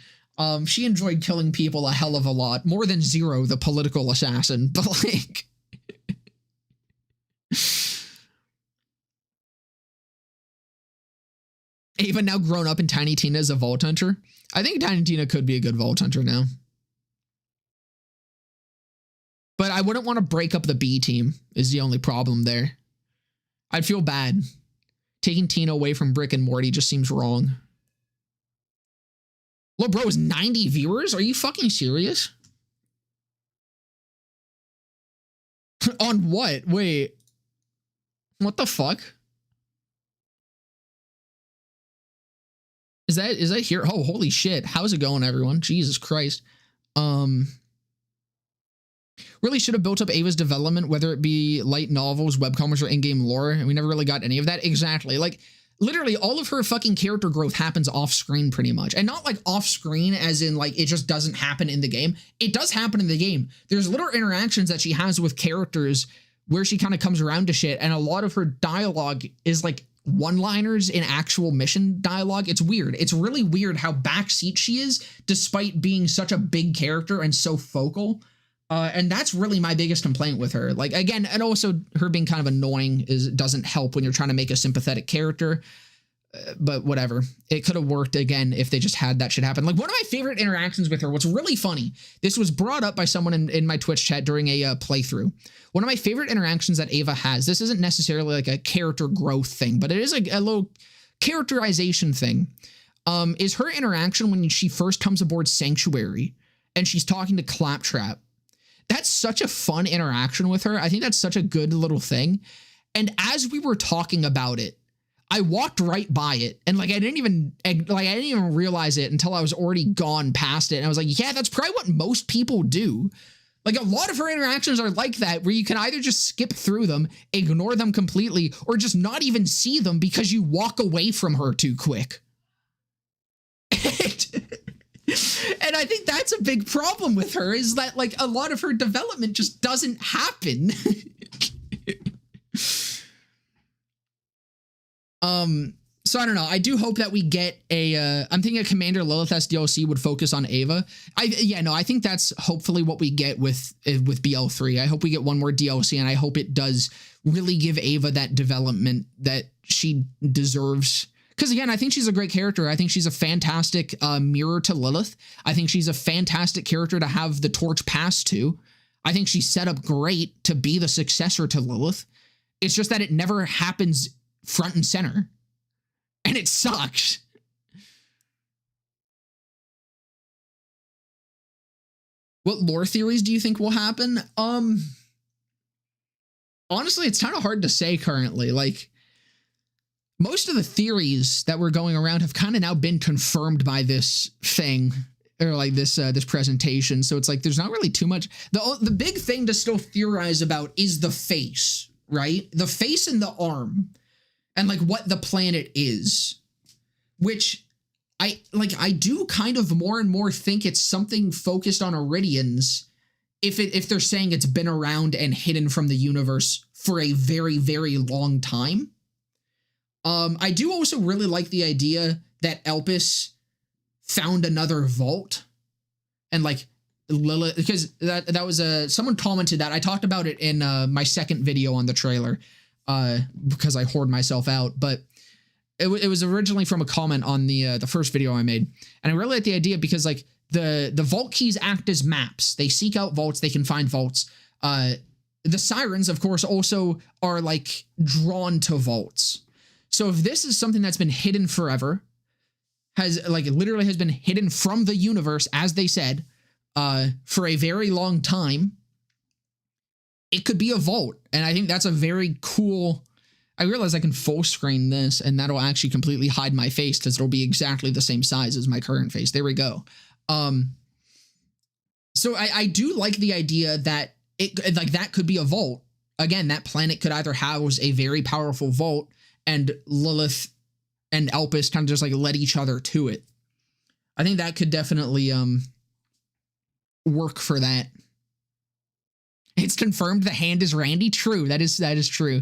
She enjoyed killing people a hell of a lot. More than Zero, the political assassin. But, like... Ava now grown up and Tiny Tina is a Vault Hunter. I think Tiny Tina could be a good Vault Hunter now. But I wouldn't want to break up the B team is the only problem there. I'd feel bad. Taking Tina away from Brick and Morty just seems wrong. Look, bro, is 90 viewers? Are you fucking serious? On what? Wait. What the fuck? Is that here? Oh, holy shit. How's it going, everyone? Jesus Christ. Really should have built up Ava's development, whether it be light novels, webcomics, or in-game lore, and we never really got any of that. Exactly. Like, literally, all of her fucking character growth happens off-screen pretty much. And not like off-screen as in, like, it just doesn't happen in the game. It does happen in the game. There's little interactions that she has with characters where she kind of comes around to shit, and a lot of her dialogue is, like, one-liners in actual mission dialogue. It's weird. It's really weird how backseat she is, despite being such a big character and so focal. And that's really my biggest complaint with her. Like, again, and also her being kind of annoying doesn't help when you're trying to make a sympathetic character. But whatever. It could have worked again if they just had that shit happen. Like, one of my favorite interactions with her, what's really funny, this was brought up by someone in my Twitch chat during a playthrough. One of my favorite interactions that Ava has, this isn't necessarily like a character growth thing, but it is a little characterization thing, is her interaction when she first comes aboard Sanctuary and she's talking to Claptrap. That's such a fun interaction with her. I think that's such a good little thing. And as we were talking about it, I walked right by it, and like I didn't even realize it until I was already gone past it. And I was like, yeah, that's probably what most people do. Like, a lot of her interactions are like that, where you can either just skip through them, ignore them completely, or just not even see them because you walk away from her too quick. And I think that's a big problem with her, is that like a lot of her development just doesn't happen. So I don't know. I do hope that we get I'm thinking a Commander Lilith SDLC would focus on Ava. I think that's hopefully what we get with BL3. I hope we get one more DLC, and I hope it does really give Ava that development that she deserves. Because again, I think she's a great character. I think she's a fantastic mirror to Lilith. I think she's a fantastic character to have the torch passed to. I think she's set up great to be the successor to Lilith. It's just that it never happens front and center, and it sucks. What lore theories do you think will happen? Honestly, it's kind of hard to say currently. Like, most of the theories that were going around have kind of now been confirmed by this thing, or like this presentation. So it's like there's not really too much. The big thing to still theorize about is the face, right? The face and the arm. And like what the planet is, which I do kind of more and more think it's something focused on Iridians, if they're saying it's been around and hidden from the universe for a very, very long time. I do also really like the idea that Elpis found another vault, and like Lilith, because that was someone commented that. I talked about it in my second video on the trailer. Because I hoard myself out, but it was originally from a comment on the first video I made, and I really like the idea because like the vault keys act as maps. They seek out vaults. They can find vaults. The sirens, of course, also are like drawn to vaults. So if this is something that's been hidden forever, literally has been hidden from the universe, as they said, for a very long time, it could be a vault. And I think that's a very cool. I realize I can full screen this, and that'll actually completely hide my face because it'll be exactly the same size as my current face. There we go. So I do like the idea that it like that could be a vault. Again, that planet could either house a very powerful vault, and Lilith and Elpis kind of just like led each other to it. I think that could definitely work for that. It's confirmed the hand is Randy. True. That is true.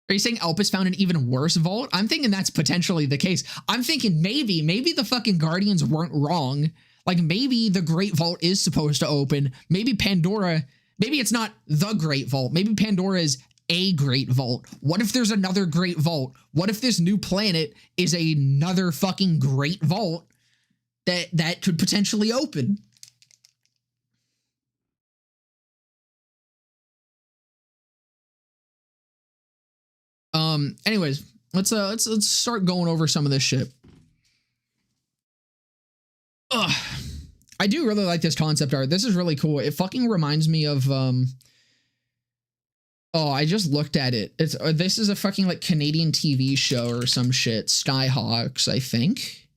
Are you saying Elpis found an even worse vault? I'm thinking that's potentially the case. I'm thinking maybe the fucking Guardians weren't wrong. Like, maybe the Great Vault is supposed to open. Maybe Pandora, maybe it's not the Great Vault. Maybe Pandora is a Great Vault. What if there's another Great Vault? What if this new planet is another fucking Great Vault that could potentially open? Anyways, let's start going over some of this shit. I do really like this concept art. This is really cool. It fucking reminds me of I just looked at it. This is a fucking like Canadian TV show or some shit. Skyhawks, I think.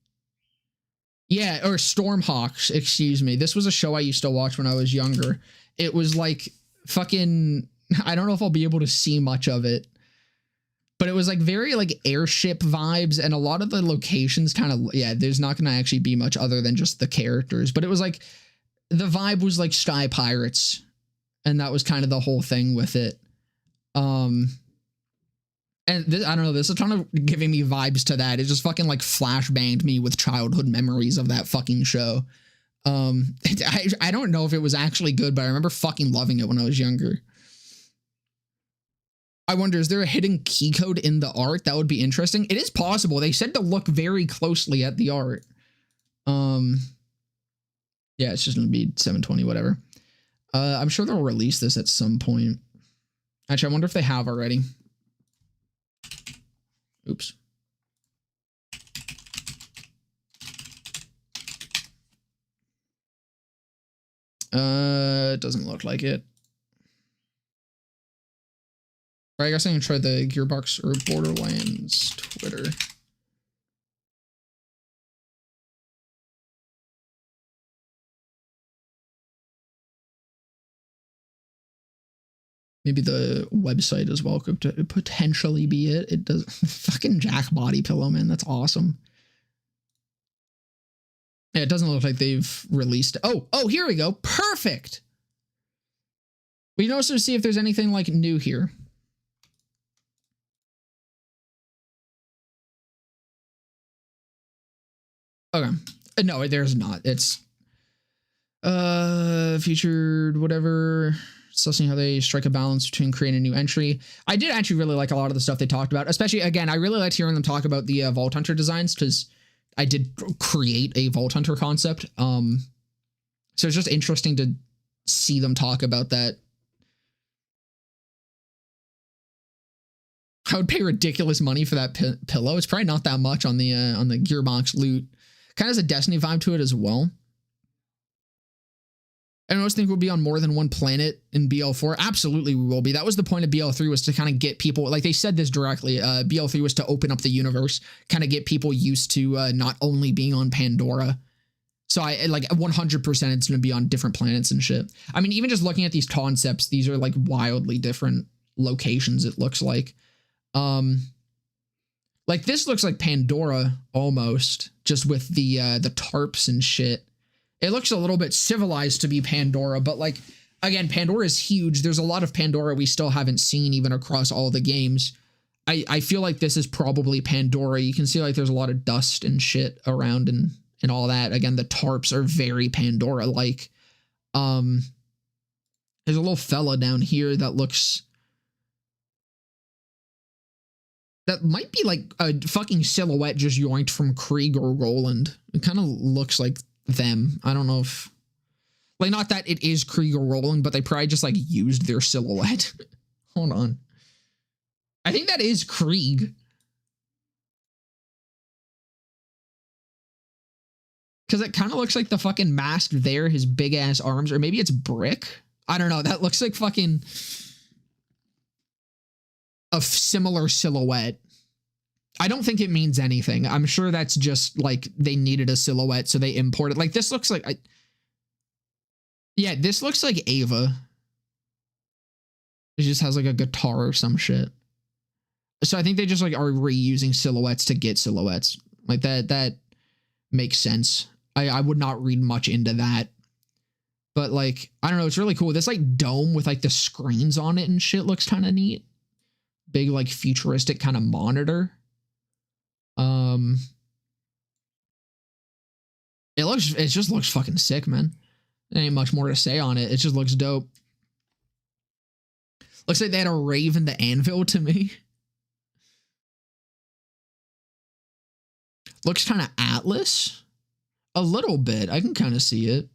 Yeah, or Stormhawks, excuse me. This was a show I used to watch when I was younger. It was like fucking, I don't know if I'll be able to see much of it, but it was like very like airship vibes, and a lot of the locations kind of, yeah, there's not going to actually be much other than just the characters, but it was like, the vibe was like Sky Pirates, and that was kind of the whole thing with it. And this, I don't know, this is kind of giving me vibes to that. It just fucking like flashbanged me with childhood memories of that fucking show. I don't know if it was actually good, but I remember fucking loving it when I was younger. I wonder, is there a hidden key code in the art? That would be interesting. It is possible. They said to look very closely at the art. Yeah, it's just gonna be 720, whatever. I'm sure they'll release this at some point. Actually, I wonder if they have already. Oops. It doesn't look like it. All right, I guess I can try the Gearbox or Borderlands Twitter. Maybe the website as well could potentially be it. It does. Fucking Jack body pillow, man. That's awesome. Yeah, it doesn't look like they've released. Oh, here we go. Perfect. We can also see if there's anything like new here. Okay. No, there's not. It's featured whatever. Still seeing how they strike a balance between creating a new entry. I did actually really like a lot of the stuff they talked about, especially, again, I really liked hearing them talk about the Vault Hunter designs because I did create a Vault Hunter concept. So it's just interesting to see them talk about that. I would pay ridiculous money for that pillow. It's probably not that much on the Gearbox loot. Kind of has a Destiny vibe to it as well. I almost think we'll be on more than one planet in BL4. Absolutely we will be. That was the point of BL3, was to kind of get people, like they said this directly, BL3 was to open up the universe, kind of get people used to not only being on Pandora. So I like 100% it's going to be on different planets and shit. I mean, even just looking at these concepts, these are like wildly different locations, it looks like. Like this looks like Pandora almost, just with the tarps and shit. It looks a little bit civilized to be Pandora, but like, again, Pandora is huge. There's a lot of Pandora we still haven't seen even across all the games. I feel like this is probably Pandora. You can see like there's a lot of dust and shit around and all that. Again, the tarps are very Pandora-like. There's a little fella down here that looks... That might be like a fucking silhouette just yoinked from Krieg or Roland. It kind of looks like them. I don't know if, like, not that it is Krieg or Roland, but they probably just like used their silhouette. Hold on. I think that is Krieg. Because it kind of looks like the fucking mask there, his big ass arms, or maybe it's Brick. I don't know. That looks like fucking a similar silhouette. I don't think it means anything. I'm sure that's just like they needed a silhouette, so they imported. Like this looks like, yeah, this looks like Ava. It just has like a guitar or some shit. So I think they just like are reusing silhouettes to get silhouettes. Like that makes sense. I would not read much into that. But like, I don't know, it's really cool. This like dome with like the screens on it and shit looks kind of neat. Big like futuristic kind of monitor. It just looks fucking sick, man. There ain't much more to say on it. It just looks dope. Looks like they had a Raven the Anvil to me. Looks kind of Atlas. A little bit. I can kind of see it.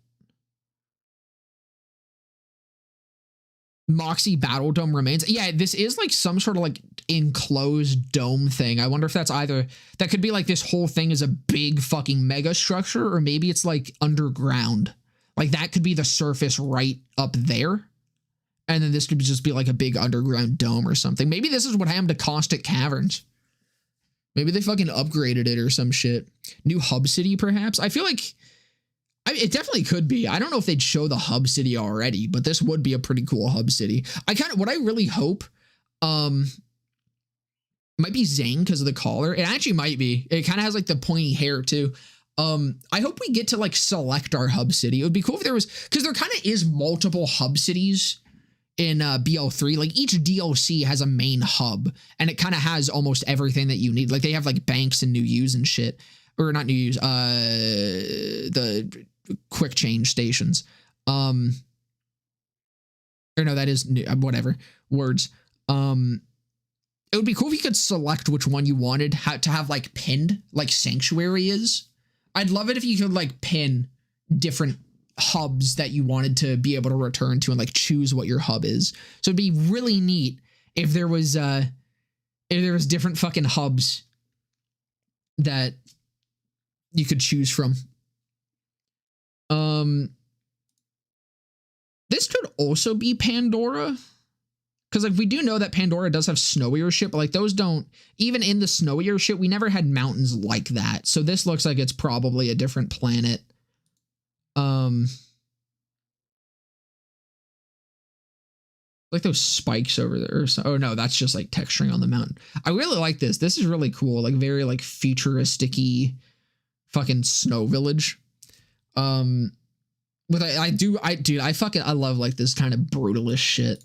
Moxie Battle Dome remains. Yeah, this is like some sort of like enclosed dome thing. I wonder if that's either, that could be like this whole thing is a big fucking mega structure, or maybe it's like underground. Like that could be the surface right up there. And then this could just be like a big underground dome or something. Maybe this is what happened to Caustic Caverns. Maybe they fucking upgraded it or some shit. New hub city, perhaps? I feel like it definitely could be. I don't know if they'd show the hub city already, but this would be a pretty cool hub city. What I really hope, might be Zane because of the collar. It actually might be. It kind of has like the pointy hair too. I hope we get to like select our hub city. It would be cool if there was, because there kind of is multiple hub cities in BL3, like each DLC has a main hub, and it kind of has almost everything that you need. Like they have like banks and new use and shit, or not new use, the quick change stations. Or no, that is new, whatever words. It would be cool if you could select which one you wanted to have like pinned, like Sanctuary is. I'd love it if you could like pin different hubs that you wanted to be able to return to and like choose what your hub is. So it'd be really neat if there was different fucking hubs that you could choose from. This could also be Pandora, because like we do know that Pandora does have snowier shit, but like those don't, even in the snowier shit, we never had mountains like that. So this looks like it's probably a different planet. Like those spikes over there. Oh no, that's just like texturing on the mountain. I really like this. This is really cool. Like very like futuristic-y fucking snow village. But I love like this kind of brutalist shit.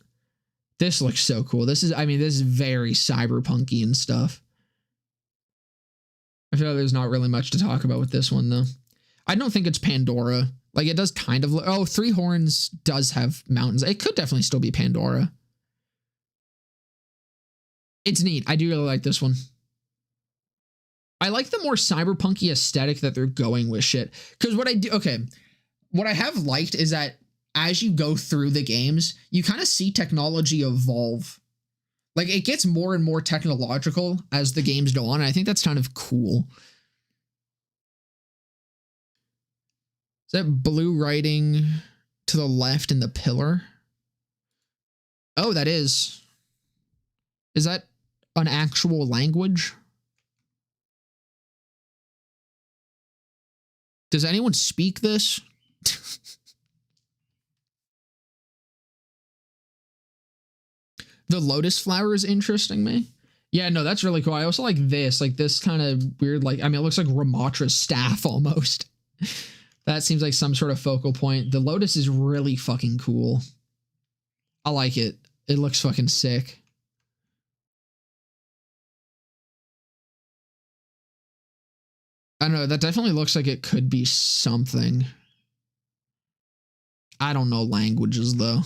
This looks so cool. This is very cyberpunky and stuff. I feel like there's not really much to talk about with this one though. I don't think it's Pandora. Like it does kind of look, oh, Three Horns does have mountains. It could definitely still be Pandora. It's neat. I do really like this one. I like the more cyberpunky aesthetic that they're going with shit. Because what I have liked is that as you go through the games, you kind of see technology evolve. Like it gets more and more technological as the games go on. And I think that's kind of cool. Is that blue writing to the left in the pillar? Oh, that is. Is that an actual language? Does anyone speak this? The lotus flower is interesting me. Yeah, no, that's really cool. I also like this kind of weird, like, I mean, it looks like Ramatra's staff almost. That seems like some sort of focal point. The lotus is really fucking cool. I like it. It looks fucking sick. I don't know. That definitely looks like it could be something. I don't know languages though.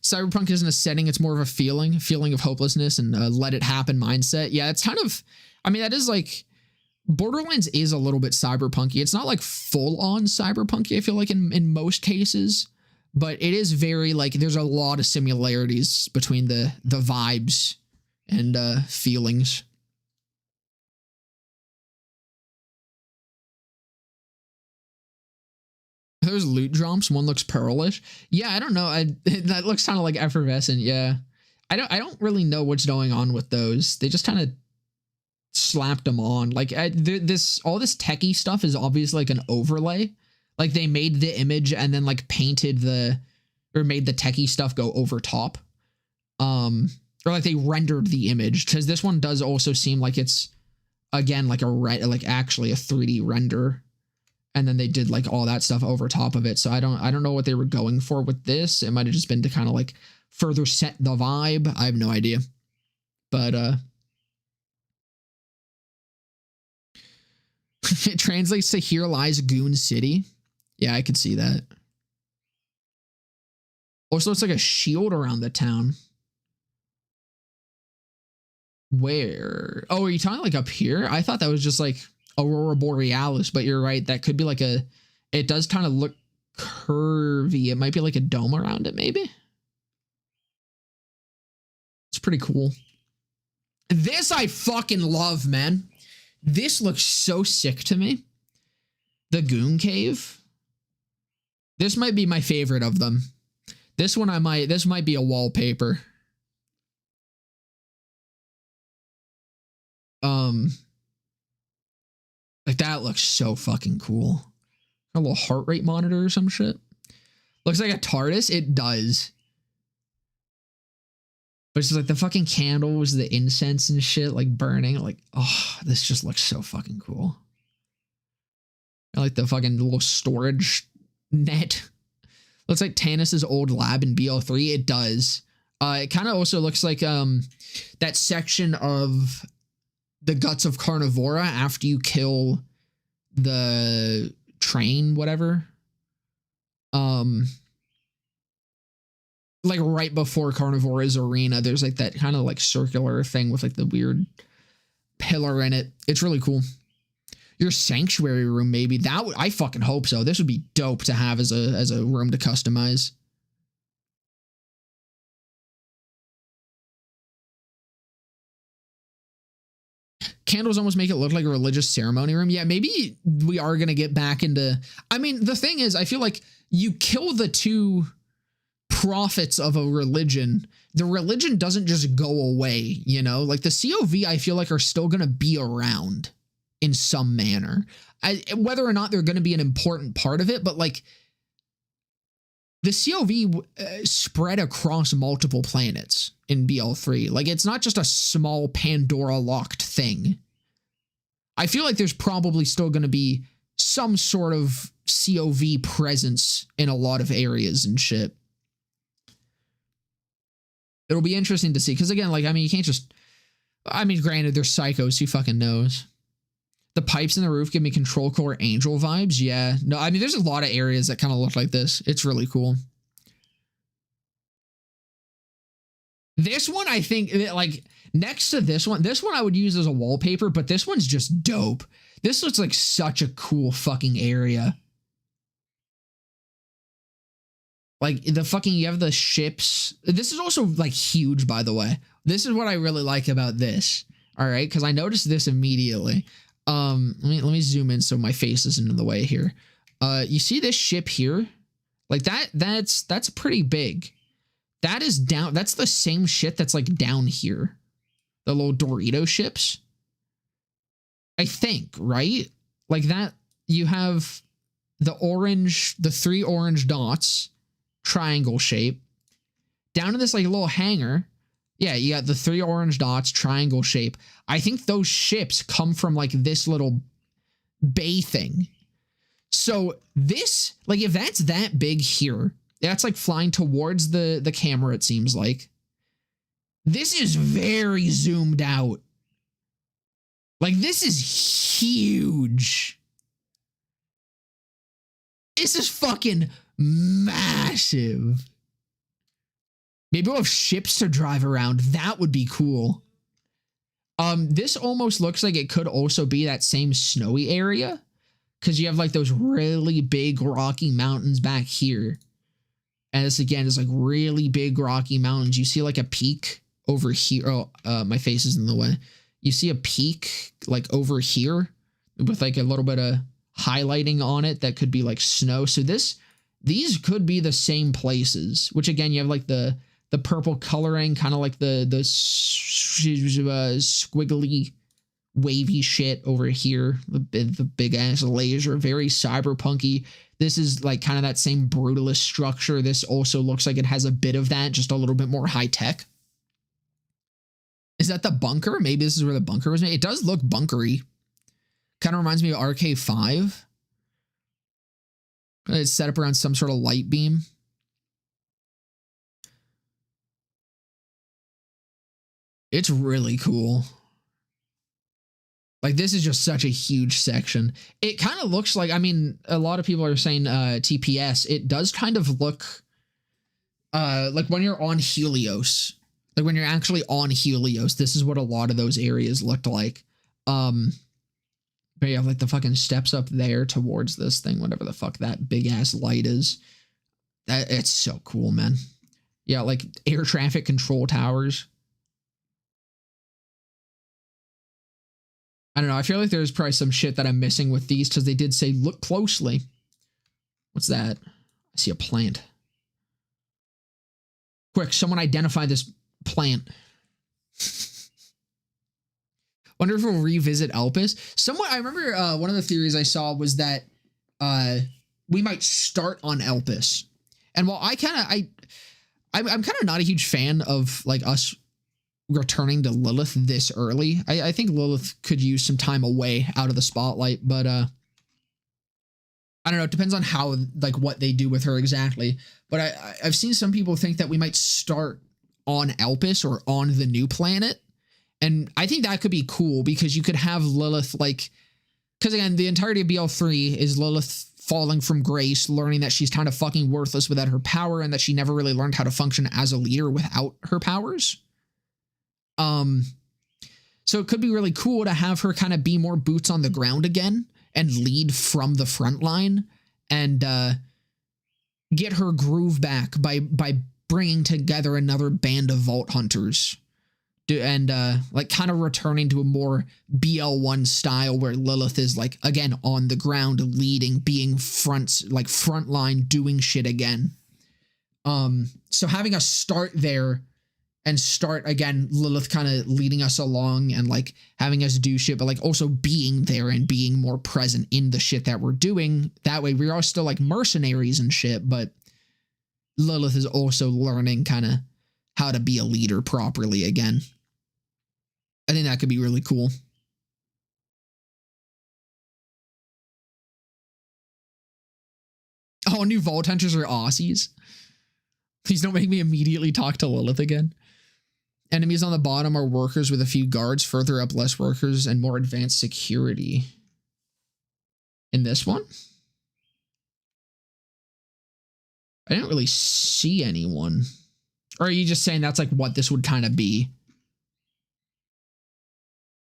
Cyberpunk isn't a setting. It's more of a feeling of hopelessness and let it happen mindset. Yeah, it's kind of, I mean, that is like, Borderlands is a little bit cyberpunky. It's not like full on cyberpunky, I feel like in most cases, but it is very like, there's a lot of similarities between the vibes and feelings. There's loot drops. One looks pearlish. Yeah, I don't know. That looks kind of like effervescent. Yeah, I don't really know what's going on with those. They just kind of slapped them on. Like all this techie stuff is obviously like an overlay. Like they made the image and then like painted made the techie stuff go over top. Or like they rendered the image, because this one does also seem like it's again like actually a 3D render. And then they did like all that stuff over top of it. So I don't know what they were going for with this. It might have just been to kind of like further set the vibe. I have no idea. But it translates to Here Lies Goon City. Yeah, I could see that. Also, it's like a shield around the town. Where? Oh, are you talking like up here? I thought that was just like Aurora Borealis, but you're right. That could be like it does kind of look curvy. It might be like a dome around it, maybe. It's pretty cool. This I fucking love, man. This looks so sick to me. The Goon Cave. This might be my favorite of them. This might be a wallpaper. Like that looks so fucking cool. A little heart rate monitor or some shit. Looks like a TARDIS. It does. But it's just like the fucking candles, the incense and shit like burning. Like, oh, this just looks so fucking cool. I like the fucking little storage net. Looks like Tannis's old lab in BL3. It does. It kind of also looks like that section of the guts of Carnivora after you kill the train, whatever. Like right before Carnivora's arena, there's like that kind of like circular thing with like the weird pillar in it. It's really cool. Your sanctuary room, maybe that would, I fucking hope so. This would be dope to have as a room to customize. Candles almost make it look like a religious ceremony room. Yeah, maybe we are going to get back into, I mean, the thing is, I feel like you kill the two prophets of a religion, the religion doesn't just go away, you know? Like the COV, I feel like are still going to be around in some manner. Whether or not they're going to be an important part of it, but like the COV spread across multiple planets in BL3. Like it's not just a small Pandora locked thing. I feel like there's probably still going to be some sort of COV presence in a lot of areas and shit. It'll be interesting to see. Because again, like, I mean, you can't just, I mean, granted, they're psychos. Who fucking knows? The pipes in the roof give me Control Core Angel vibes. Yeah. No, I mean, there's a lot of areas that kind of look like this. It's really cool. This one, I think, like, next to this one I would use as a wallpaper, but this one's just dope. This looks like such a cool fucking area. Like, the fucking, you have the ships. This is also, like, huge, by the way. This is what I really like about this. All right? Because I noticed this immediately. Let me zoom in so my face isn't in the way here. You see this ship here? Like, that's pretty big. That is down. That's the same shit that's, like, down here. The little Dorito ships. I think, right? Like, that, you have the orange, the 3 orange dots, triangle shape. Down in this, like, little hangar, yeah, you got the 3 orange dots, triangle shape. I think those ships come from, like, this little bay thing. So this, like, if that's that big here, that's, like, flying towards the camera, it seems like. This is very zoomed out. Like, this is huge. This is fucking massive. Maybe we'll have ships to drive around. That would be cool. This almost looks like it could also be that same snowy area, because you have like those really big rocky mountains back here. And this again is like really big rocky mountains. You see like a peak over here. Oh, my face is in the way. You see a peak like over here with like a little bit of highlighting on it that could be like snow. So these could be the same places, which again, you have like the purple coloring, kind of like the squiggly wavy shit over here, the big ass laser, very cyberpunky. This is like kind of that same brutalist structure. This also looks like it has a bit of that, just a little bit more high tech. Is that the bunker? Maybe this is where the bunker was made. It does look bunkery. Kind of reminds me of RK5. It's set up around some sort of light beam. It's really cool. Like, this is just such a huge section. It kind of looks like, I mean, a lot of people are saying TPS. It does kind of look like when you're on Helios. Like, when you're actually on Helios, this is what a lot of those areas looked like. But you have, like, the fucking steps up there towards this thing, whatever the fuck that big-ass light is. It's so cool, man. Yeah, like, air traffic control towers. I don't know. I feel like there's probably some shit that I'm missing with these because they did say look closely. What's that? I see a plant. Quick, someone identify this plant. Wonder if we'll revisit Elpis. I remember one of the theories I saw was that we might start on Elpis. And while I'm kind of not a huge fan of like us returning to Lilith this early. I think Lilith could use some time away out of the spotlight, but I I don't know. It depends on how, like, what they do with her exactly. But I've seen some people think that we might start on Elpis or on the new planet. And I think that could be cool because you could have Lilith, like, because again, the entirety of BL3 is Lilith falling from grace, learning that she's kind of fucking worthless without her power and that she never really learned how to function as a leader without her powers. So it could be really cool to have her kind of be more boots on the ground again and lead from the front line and get her groove back by bringing together another band of Vault Hunters. And like kind of returning to a more BL1 style where Lilith is like, again, on the ground, leading, being frontline, doing shit again. So having us start there and start again, Lilith kind of leading us along and like having us do shit, but like also being there and being more present in the shit that we're doing. That way we are still like mercenaries and shit, but Lilith is also learning kind of how to be a leader properly again. I think that could be really cool. Oh, new Vault Hunters are Aussies. Please don't make me immediately talk to Lilith again. Enemies on the bottom are workers with a few guards, further up less workers and more advanced security. In this one? I didn't really see anyone. Or are you just saying that's like what this would kind of be?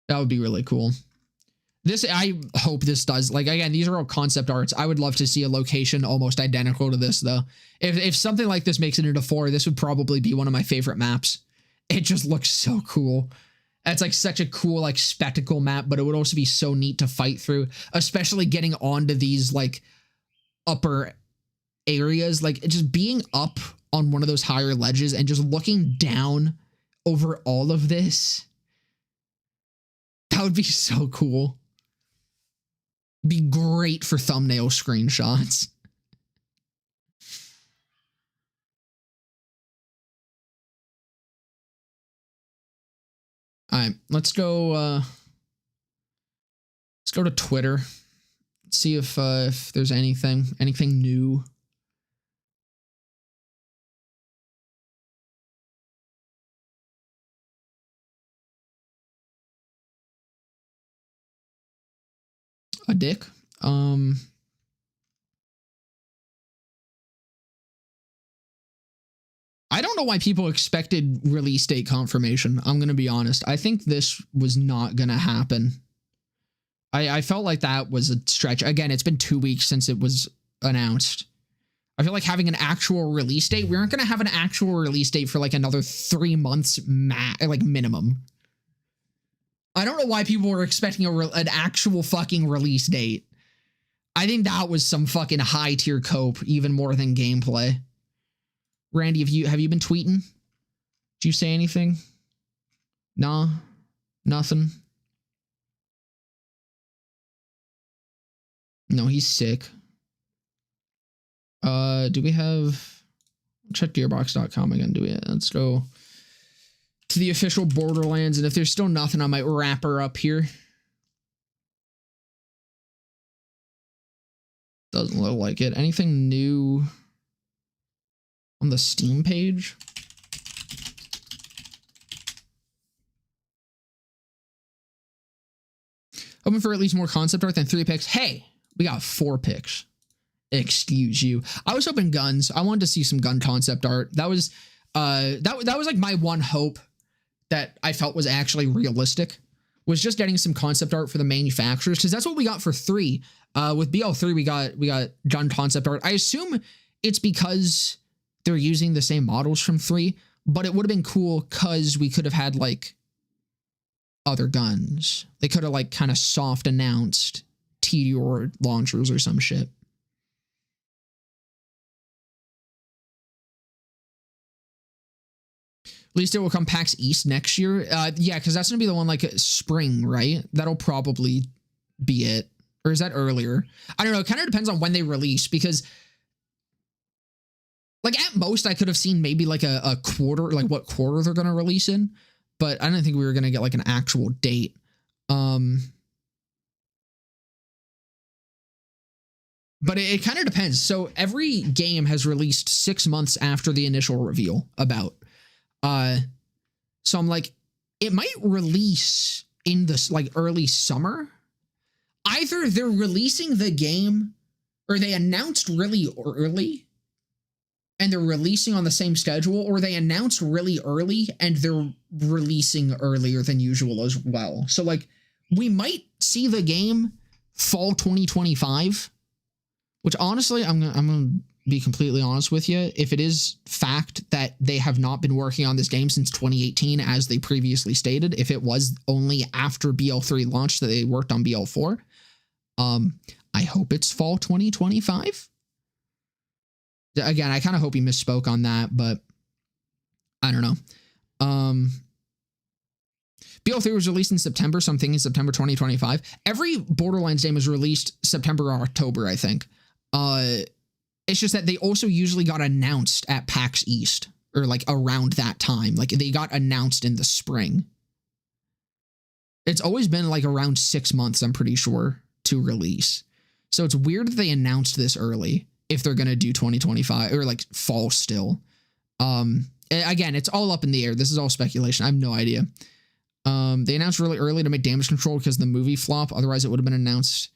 That would be really cool. This, I hope this does, like, again, these are all concept arts. I would love to see a location almost identical to this, though. If something like this makes it into 4, this would probably be one of my favorite maps. It just looks so cool. It's like such a cool, like, spectacle map, but it would also be so neat to fight through, especially getting onto these, like, upper areas. Like, just being up on one of those higher ledges and just looking down over all of this. That would be so cool. Be great for thumbnail screenshots. All right, let's go to Twitter. See if there's anything new. A dick. I don't know why people expected release date confirmation. I'm going to be honest. I think this was not going to happen. I felt like that was a stretch. Again, it's been 2 weeks since it was announced. I feel like having an actual release date, we aren't going to have an actual release date for like another 3 months like minimum. I don't know why people were expecting an actual fucking release date. I think that was some fucking high tier cope, even more than gameplay. Randy, have you been tweeting? Did you say anything? Nah, nothing. No, he's sick. Do we have? Check Gearbox.com again. Do we? Let's go to the official Borderlands, and if there's still nothing, I might wrap her up here. Doesn't look like it. Anything new on the Steam page? Hoping for at least more concept art than 3 picks. Hey, we got 4 picks. Excuse you. I was hoping guns. I wanted to see some gun concept art. That was that was like my one hope that I felt was actually realistic, was just getting some concept art for the manufacturers, because that's what we got for 3. With BL3, we got gun concept art. I assume it's because they're using the same models from 3, but it would have been cool because we could have had like other guns. They could have like kind of soft announced TDR launchers or some shit. At least it will come PAX East next year. Yeah, because that's going to be the one like spring, right? That'll probably be it. Or is that earlier? I don't know. It kind of depends on when they release, because like at most I could have seen maybe like a quarter, like what quarter they're going to release in. But I didn't think we were going to get like an actual date. But it kind of depends. So every game has released 6 months after the initial reveal about. So I'm like, it might release in this like early summer. Either they're releasing the game or they announced really early and they're releasing on the same schedule, or they announced really early and they're releasing earlier than usual as well. So like we might see the game fall 2025, which honestly, I'm gonna be completely honest with you. If it is fact that they have not been working on this game since 2018, as they previously stated, if it was only after BL3 launched that they worked on BL4, I hope it's fall 2025. Again, I kind of hope he misspoke on that, but I don't know. BL3 was released in September, so I'm thinking September 2025. Every Borderlands game was released September or October, I think. It's just that they also usually got announced at PAX East, or like around that time. Like they got announced in the spring. It's always been like around 6 months, I'm pretty sure, to release. So it's weird that they announced this early if they're going to do 2025 or like fall still. Again, it's all up in the air. This is all speculation. I have no idea. They announced really early to make damage control because the movie flop. Otherwise, it would have been announced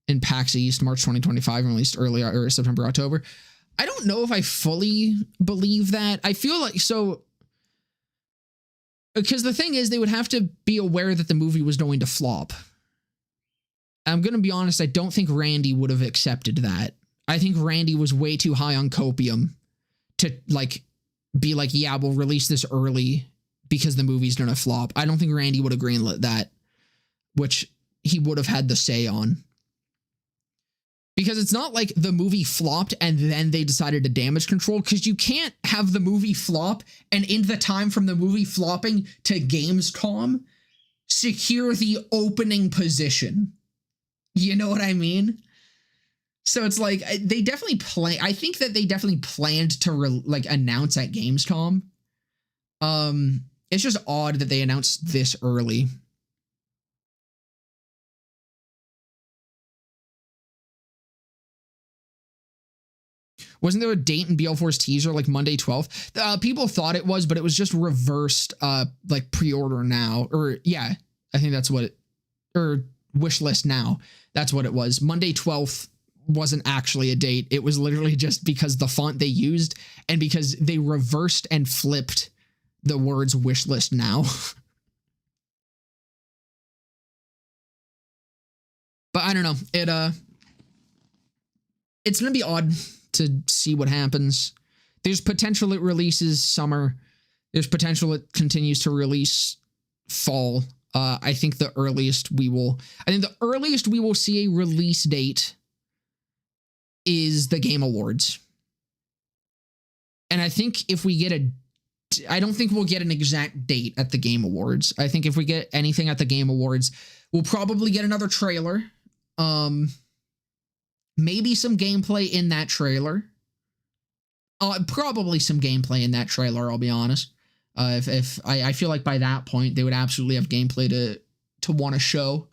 in PAX East, March 2025, and released early or September, October. I don't know if I fully believe that. I feel like so. Because the thing is, they would have to be aware that the movie was going to flop. I'm going to be honest, I don't think Randy would have accepted that. I think Randy was way too high on copium to like be like, yeah, we'll release this early because the movie's going to flop. I don't think Randy would have greenlit that, which he would have had the say on. Because it's not like the movie flopped and then they decided to damage control, because you can't have the movie flop and in the time from the movie flopping to Gamescom secure the opening position. You know what I mean? So it's like they definitely I think that they definitely planned to like announce at Gamescom. It's just odd that they announced this early. Wasn't there a date in BL4's teaser like Monday 12th? People thought it was, but it was just reversed like pre-order now. Or yeah, I think that's what it, or wish list now. That's what it was. Monday 12th wasn't actually a date. It was literally just because the font they used and because they reversed and flipped the words wish list now. But I don't know. It's going to be odd to see what happens. There's potential it releases summer. There's potential it continues to release fall. I think the earliest we will see a release date is the Game Awards. And I think if we get I don't think we'll get an exact date at the Game Awards. I think if we get anything at the Game Awards, we'll probably get another trailer. Maybe some gameplay in that trailer. Probably some gameplay in that trailer, I'll be honest. If I feel like by that point they would absolutely have gameplay to want to show.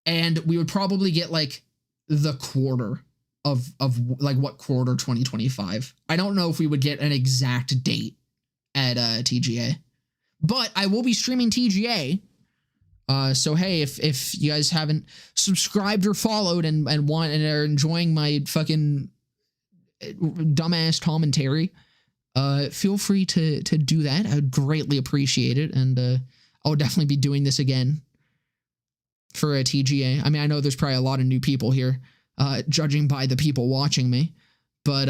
And we would probably get like the quarter of like what quarter 2025. I don't know if we would get an exact date at TGA. But I will be streaming TGA. So hey, if you guys haven't subscribed or followed and are enjoying my fucking dumbass commentary, feel free to do that. I would greatly appreciate it, and I'll definitely be doing this again for a TGA. I mean, I know there's probably a lot of new people here, judging by the people watching me, but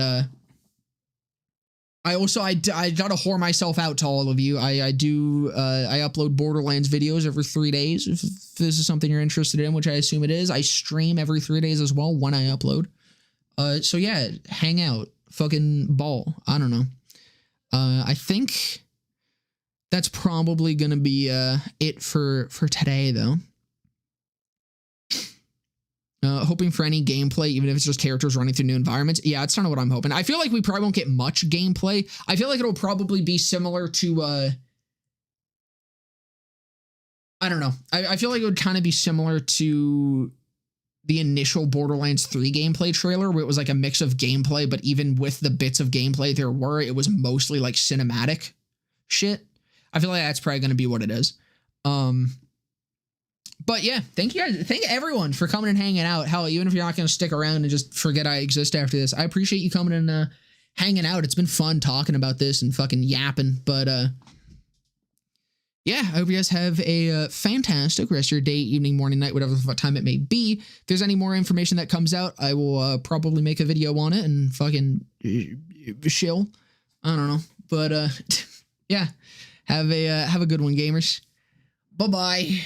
I gotta whore myself out to all of you. I upload Borderlands videos every 3 days. If this is something you're interested in, which I assume it is, I stream every 3 days as well when I upload. So yeah, hang out, fucking ball. I don't know. I think that's probably gonna be it for today though. Hoping for any gameplay, even if it's just characters running through new environments. Yeah, that's kind of what I'm hoping. I feel like we probably won't get much gameplay. I feel like it'll probably be similar to, I don't know. I feel like it would kind of be similar to the initial Borderlands 3 gameplay trailer, where it was like a mix of gameplay, but even with the bits of gameplay it was mostly like cinematic shit. I feel like that's probably going to be what it is. But yeah, thank you guys. Thank everyone for coming and hanging out. Hell, even if you're not going to stick around and just forget I exist after this, I appreciate you coming and hanging out. It's been fun talking about this and fucking yapping. But yeah, I hope you guys have a fantastic rest of your day, evening, morning, night, whatever time it may be. If there's any more information that comes out, I will probably make a video on it and fucking chill. I don't know. But yeah, have a good one, gamers. Bye-bye.